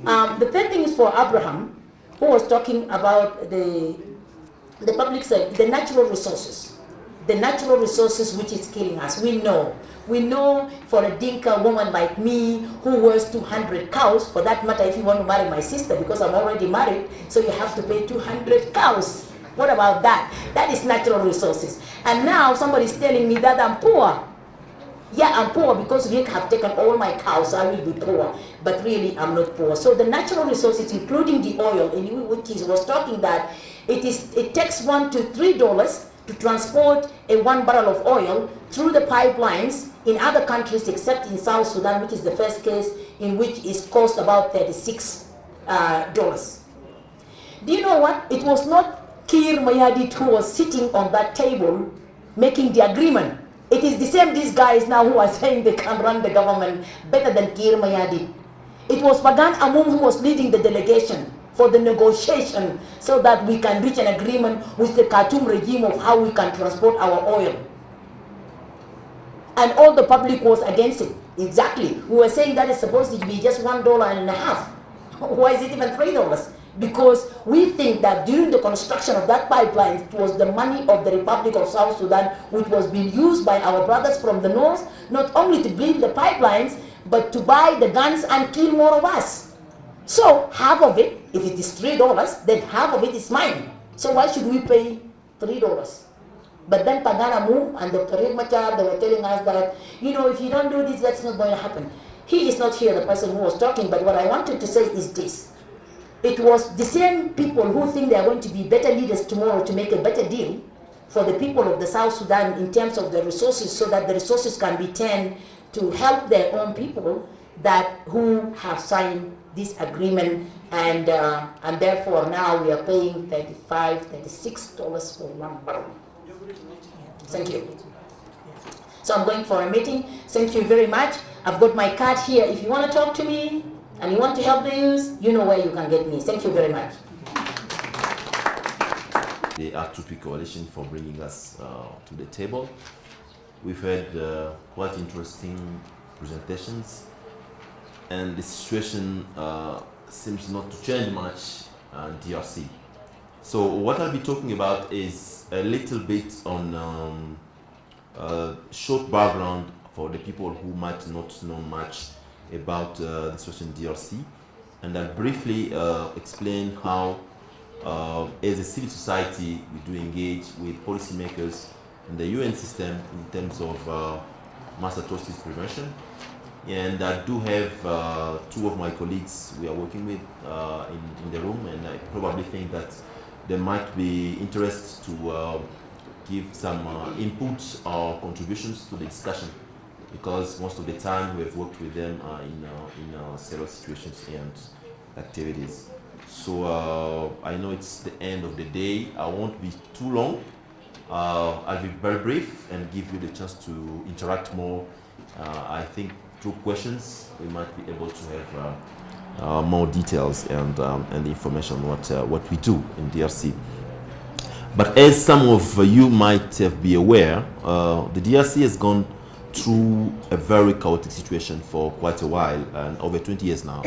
The third thing is for Abraham, who was talking about the public side, the natural resources. The natural resources which is killing us. We know for a Dinka woman like me who wears 200 cows, for that matter, if you want to marry my sister, because I'm already married, so you have to pay 200 cows. What about that? That is natural resources. And now somebody is telling me that I'm poor. Yeah, I'm poor because Rick have taken all my cows, I will be poor. But really, I'm not poor. So the natural resources, including the oil, in which he was talking that it takes $1 to $3 to transport a 1 barrel of oil through the pipelines in other countries except in South Sudan, which is the first case in which it cost about $36. Do you know what? It was not Kir Mayadit who was sitting on that table making the agreement. It is the same these guys now who are saying they can run the government better than Kir Mayadit. It was Pagan Amum who was leading the delegation for the negotiation so that we can reach an agreement with the Khartoum regime of how we can transport our oil. And all the public was against it. Exactly. We were saying that it's supposed to be just $1.50. Why is it even $3? Because we think that during the construction of that pipeline, it was the money of the Republic of South Sudan which was being used by our brothers from the north, not only to build the pipelines, but to buy the guns and kill more of us. So half of it, if it is $3, then half of it is mine. So why should we pay $3? But then Paganamu and Dr. Riek Machar, they were telling us that, if you don't do this, that's not going to happen. He is not here, the person who was talking, but what I wanted to say is this. It was the same people who think they are going to be better leaders tomorrow to make a better deal for the people of the South Sudan in terms of the resources, so that the resources can be turned to help their own people who have signed this agreement, and therefore now we are paying $36 for 1 barrel. Thank you. So I'm going for a meeting. Thank you very much. I've got my card here. If you want to talk to me and you want to help the youth, you know where you can get me. Thank you very much. The R2P Coalition for bringing us to the table. We've had quite interesting presentations, and the situation seems not to change much in DRC. So what I'll be talking about is a little bit on short background for the people who might not know much about the situation in DRC, and I'll briefly explain how as a civil society we do engage with policymakers and the UN system in terms of mass atrocities prevention, And I do have two of my colleagues we are working with in the room, and I probably think that they might be interested to give some inputs or contributions to the discussion, because most of the time we have worked with them in several situations and activities. So I know it's the end of the day. I won't be too long. I'll be very brief and give you the chance to interact more. I think through questions we might be able to have more details and information what we do in DRC. But as some of you might be aware, the DRC has gone through a very chaotic situation for quite a while, and over 20 years now.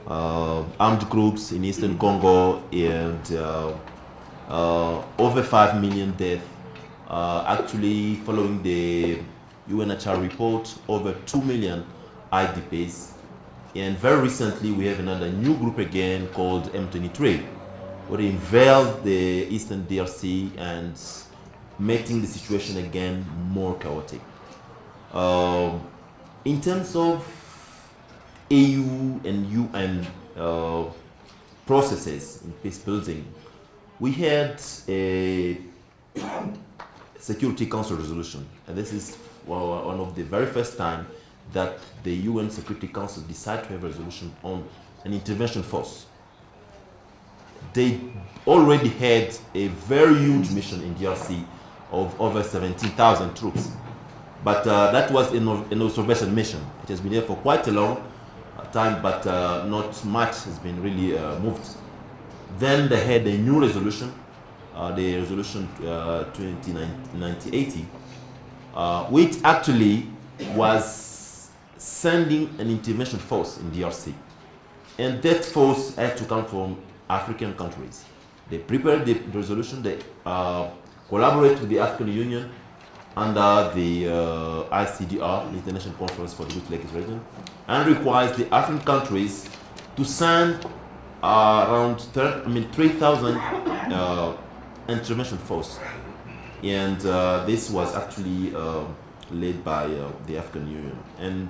Armed groups in Eastern Congo and over 5 million deaths. Actually, following the UNHCR report, over 2 million IDPs. And very recently, we have another new group again called M23, where they invade the Eastern DRC and making the situation again more chaotic. In terms of AU and UN processes in peace building, we had a Security Council resolution, and this is one of the very first time that the UN Security Council decided to have a resolution on an intervention force. They already had a very huge mission in DRC of over 17,000 troops, but that was an observation mission. It has been there for quite a long time, but not much has been really moved. Then they had a new resolution, the resolution 2080, which actually was sending an intervention force in DRC. And that force had to come from African countries. They prepared the resolution, they collaborated with the African Union under the ICDR, the International Conference for the Great Lakes Region, and requires the African countries to send around 3,000 intervention force. And this was actually led by the African Union. And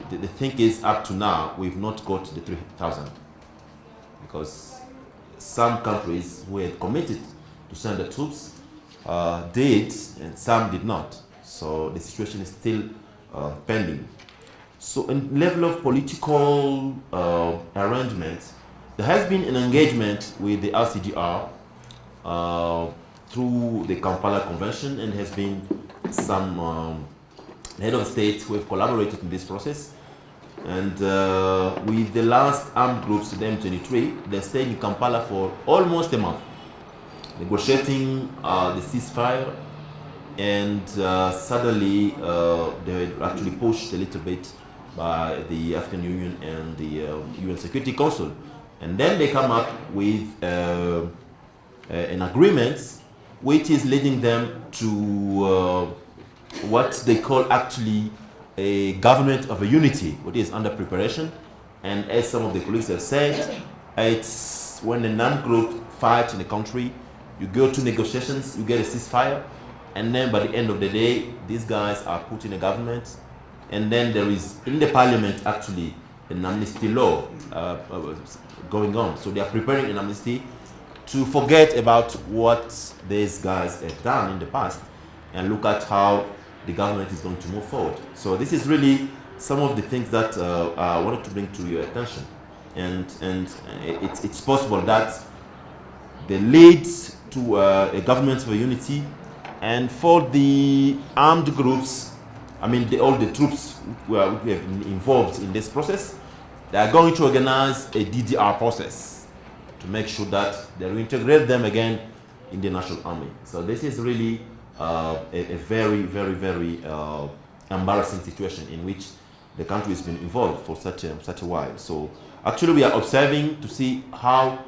the thing is, up to now, we've not got the 3,000, because some countries who had committed to send the troops did, and some did not. So the situation is still pending. So in level of political arrangement, there has been an engagement with the RCDR through the Kampala Convention, and has been some head of states who have collaborated in this process. And with the last armed groups, the M23, they stayed in Kampala for almost a month, negotiating the ceasefire, and suddenly they were actually pushed a little bit by the African Union and the UN Security Council. And then they come up with an agreement which is leading them to what they call actually a government of a unity, which is under preparation. And as some of the colleagues have said, it's when a non-group fight in a country, you go to negotiations, you get a ceasefire, and then by the end of the day, these guys are put in a government, and then there is in the parliament actually an amnesty law going on. So they are preparing an amnesty to forget about what these guys have done in the past and look at how the government is going to move forward. So this is really some of the things that I wanted to bring to your attention. And it's possible that they lead to a government of unity, and for the armed groups, I mean all the troops who have been involved in this process, they are going to organize a DDR process to make sure that they reintegrate them again in the national army. So this is really a very, very, very embarrassing situation in which the country has been involved for such a while. So actually we are observing to see how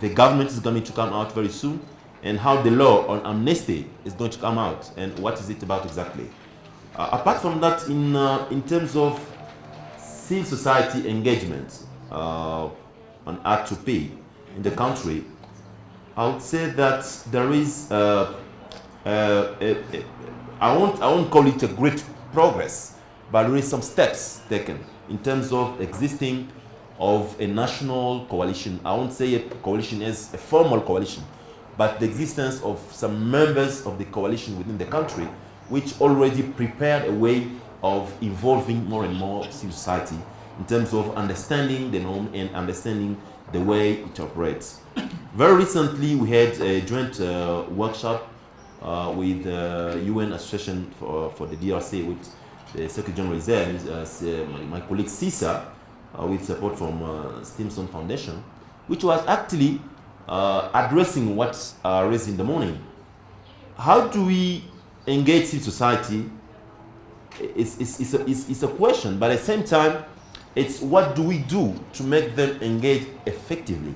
the government is going to come out very soon, and how the law on amnesty is going to come out, and what is it about exactly. Apart from that, in terms of civil society engagement on R2P in the country, I would say that there is I won't call it a great progress, but there is some steps taken in terms of existing of a national coalition. I won't say a coalition as a formal coalition, but the existence of some members of the coalition within the country which already prepared a way of involving more and more civil society in terms of understanding the norm and understanding the way it operates. Very recently, we had a joint workshop with the UN Association for the DRC, with the Secretary General is there, my colleague Cisa, with support from Stanley Foundation, which was actually addressing what's raised in the morning. How do we engage civil society? It's a question, but at the same time, it's what do we do to make them engage effectively?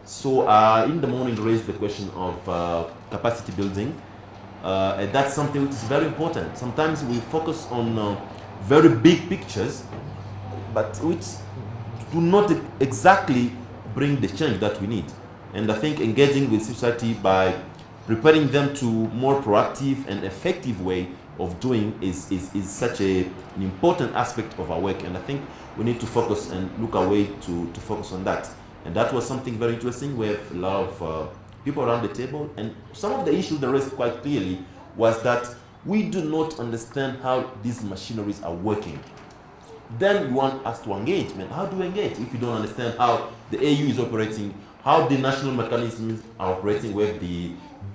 So in the morning raised the question of capacity building, and that's something which is very important. Sometimes we focus on very big pictures, but which do not exactly bring the change that we need. And I think engaging with society by preparing them to more proactive and effective way of doing is such an important aspect of our work, and I think we need to focus and look a way to focus on that. And that was something very interesting. We have a lot of people around the table, and some of the issues that raised quite clearly was that we do not understand how these machineries are working. Then you want us to engage. Man, how do we engage if you don't understand how the AU is operating, how the national mechanisms are operating with the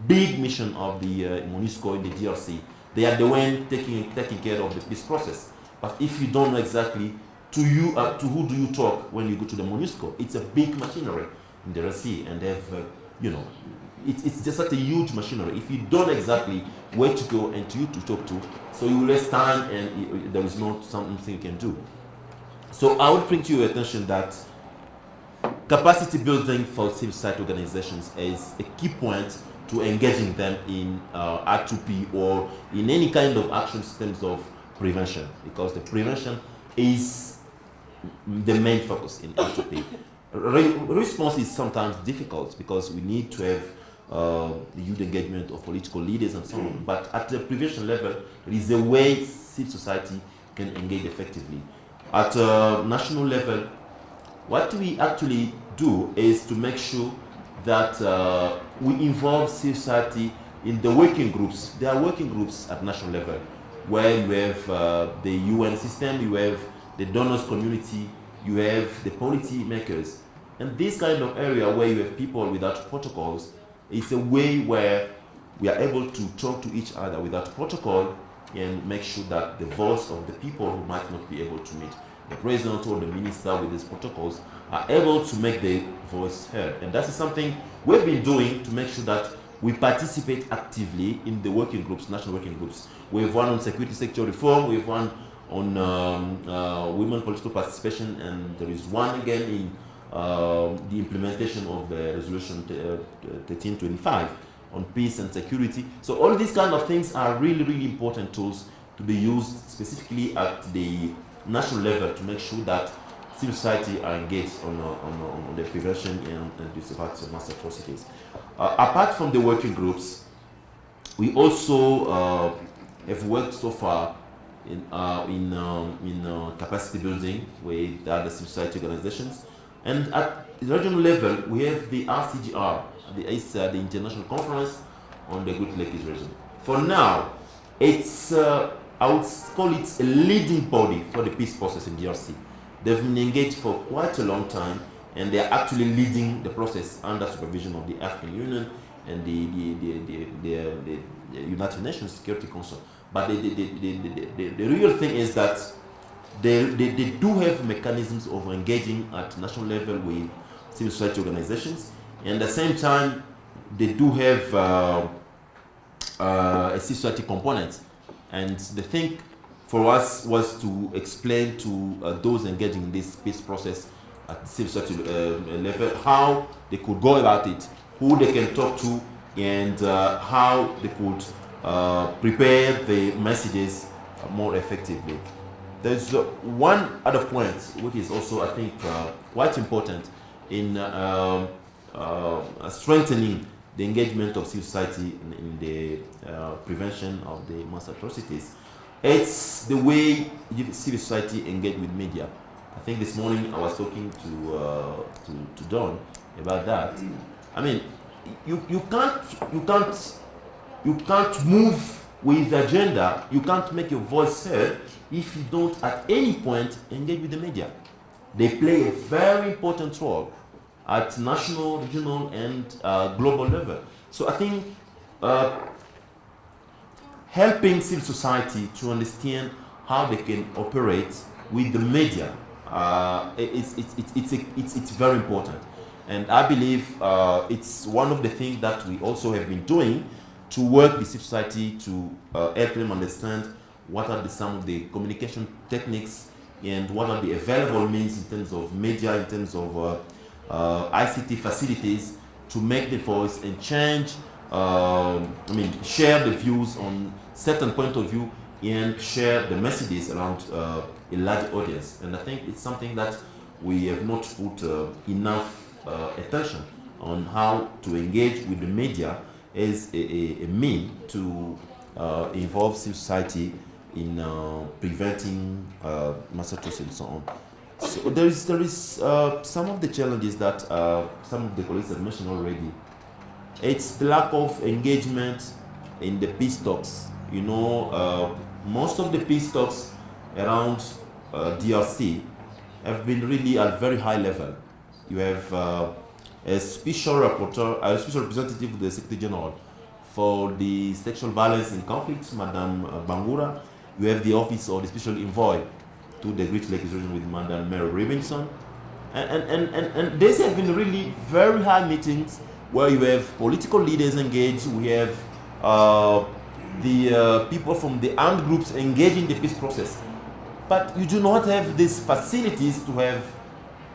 big mission of the MONUSCO in the DRC? They are the one taking care of the peace process. But if you don't know exactly to who do you talk when you go to the MONUSCO, it's a big machinery in the DRC, and they have, it's just such a huge machinery. If you don't know exactly where to go and to talk to, so you will waste time and there is not something you can do. So I would bring to your attention that capacity building for civil society organizations is a key point to engaging them in R2P or in any kind of action systems of prevention, because the prevention is the main focus in R2P. Response is sometimes difficult because we need to have the youth engagement of political leaders and so on, but at the prevention level, there is a way civil society can engage effectively. At a national level, what we actually do is to make sure that we involve civil society in the working groups. There are working groups at national level where you have the UN system, you have the donors community, you have the policy makers. And this kind of area where you have people without protocols is a way where we are able to talk to each other without protocol and make sure that the voice of the people who might not be able to meet the president or the minister with these protocols are able to make their voice heard. And that is something we've been doing to make sure that we participate actively in the working groups, national working groups. We have one on security sector reform, we have one on women political participation, and there is one again in the implementation of the resolution 1325 on peace and security. So all these kind of things are really, really important tools to be used specifically at the national level to make sure that civil society are engaged on the prevention and the survival of mass atrocities. Apart from the working groups, we also have worked so far in capacity building with other civil society organizations. And at the regional level, we have the RCGR, the International Conference on the Great Lakes region. For now, it's, I would call it a leading body for the peace process in DRC. They've been engaged for quite a long time, and they are actually leading the process under supervision of the African Union and the United Nations Security Council. But the real thing is that they do have mechanisms of engaging at national level with civil society organizations, and at the same time, they do have a civil society component. And the thing for us was to explain to those engaging in this peace process at the civil society level how they could go about it, who they can talk to, and how they could prepare the messages more effectively. There's one other point which is also, I think, quite important in strengthening the engagement of civil society in the prevention of the mass atrocities. it's the way civil society engage with media. I think this morning I was talking to Don about that. I mean, you can't move with the agenda. You can't make your voice heard if you don't at any point engage with the media. They play a very important role at national, regional, and global level. So I think helping civil society to understand how they can operate with the media, it's very important. And I believe it's one of the things that we also have been doing to work with civil society to help them understand what are some of the communication techniques and what are the available means in terms of media, in terms of ICT facilities to make the voice and change, share the views on certain point of view and share the messages around a large audience. And I think it's something that we have not put enough attention on how to engage with the media as a mean to involve civil society in preventing mass atrocity and so on. So there is some of the challenges that some of the colleagues have mentioned already. It's the lack of engagement in the peace talks. You know, most of the peace talks around DRC have been really at very high level. You have a special rapporteur, a special representative of the Secretary General for the sexual violence in conflicts, Madame Bangura. You have the office of the special envoy to the Great Lakes region with Madame Mary Robinson. And these have been really very high meetings where you have political leaders engaged, we have the people from the armed groups engaged in the peace process. But you do not have these facilities to have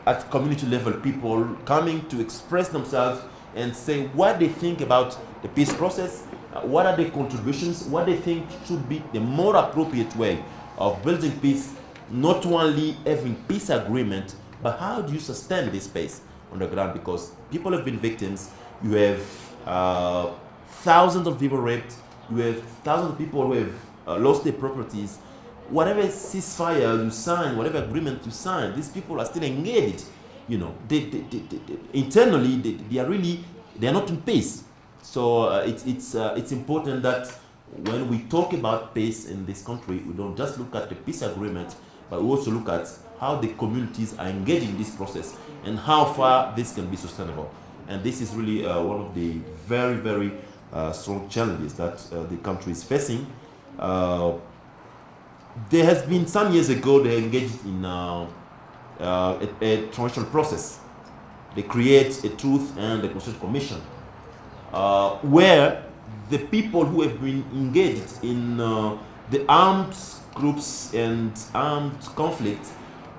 at community level people coming to express themselves and say what they think about the peace process, what are their contributions, what they think should be the more appropriate way of building peace, not only having peace agreement, but how do you sustain this space on the ground? Because people have been victims. You have thousands of people raped. You have thousands of people who have lost their properties. Whatever ceasefire you sign, whatever agreement you sign, these people are still engaged. You know, internally they are not in peace. So it's important that when we talk about peace in this country, we don't just look at the peace agreement, but we also look at how the communities are engaged in this process and how far this can be sustainable. And this is really one of the very, very strong challenges that the country is facing. There has been some years ago they engaged in a transitional process. They create a Truth and Reconciliation Commission where the people who have been engaged in the armed groups and armed conflict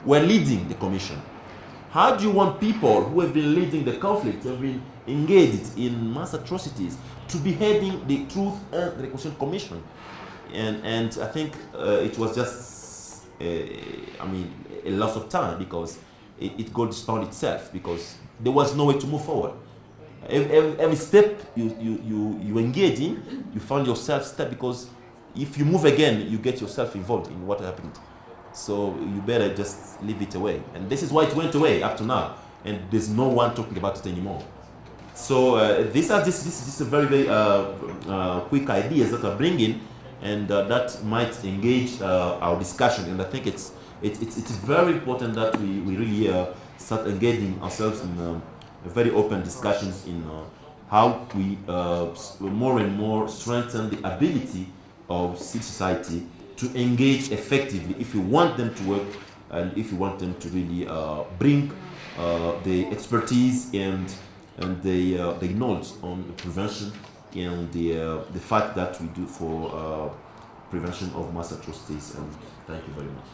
were leading the commission. How do you want people who have been leading the conflict, have been engaged in mass atrocities, to be heading the Truth and Reconciliation Commission? And I think it was just, a loss of time because it got disbanded itself because there was no way to move forward. Every step you engage in, you find yourself stuck because if you move again, you get yourself involved in what happened. So you better just leave it away. And this is why it went away up to now. And there's no one talking about it anymore. So these are just a very, very quick ideas that are bringing and that might engage our discussion. And I think it's very important that we really start engaging ourselves in very open discussions in how we more and more strengthen the ability of civil society to engage effectively if you want them to work and if you want them to really bring the expertise and the knowledge on the prevention and the fact that we do for prevention of mass atrocities. And thank you very much.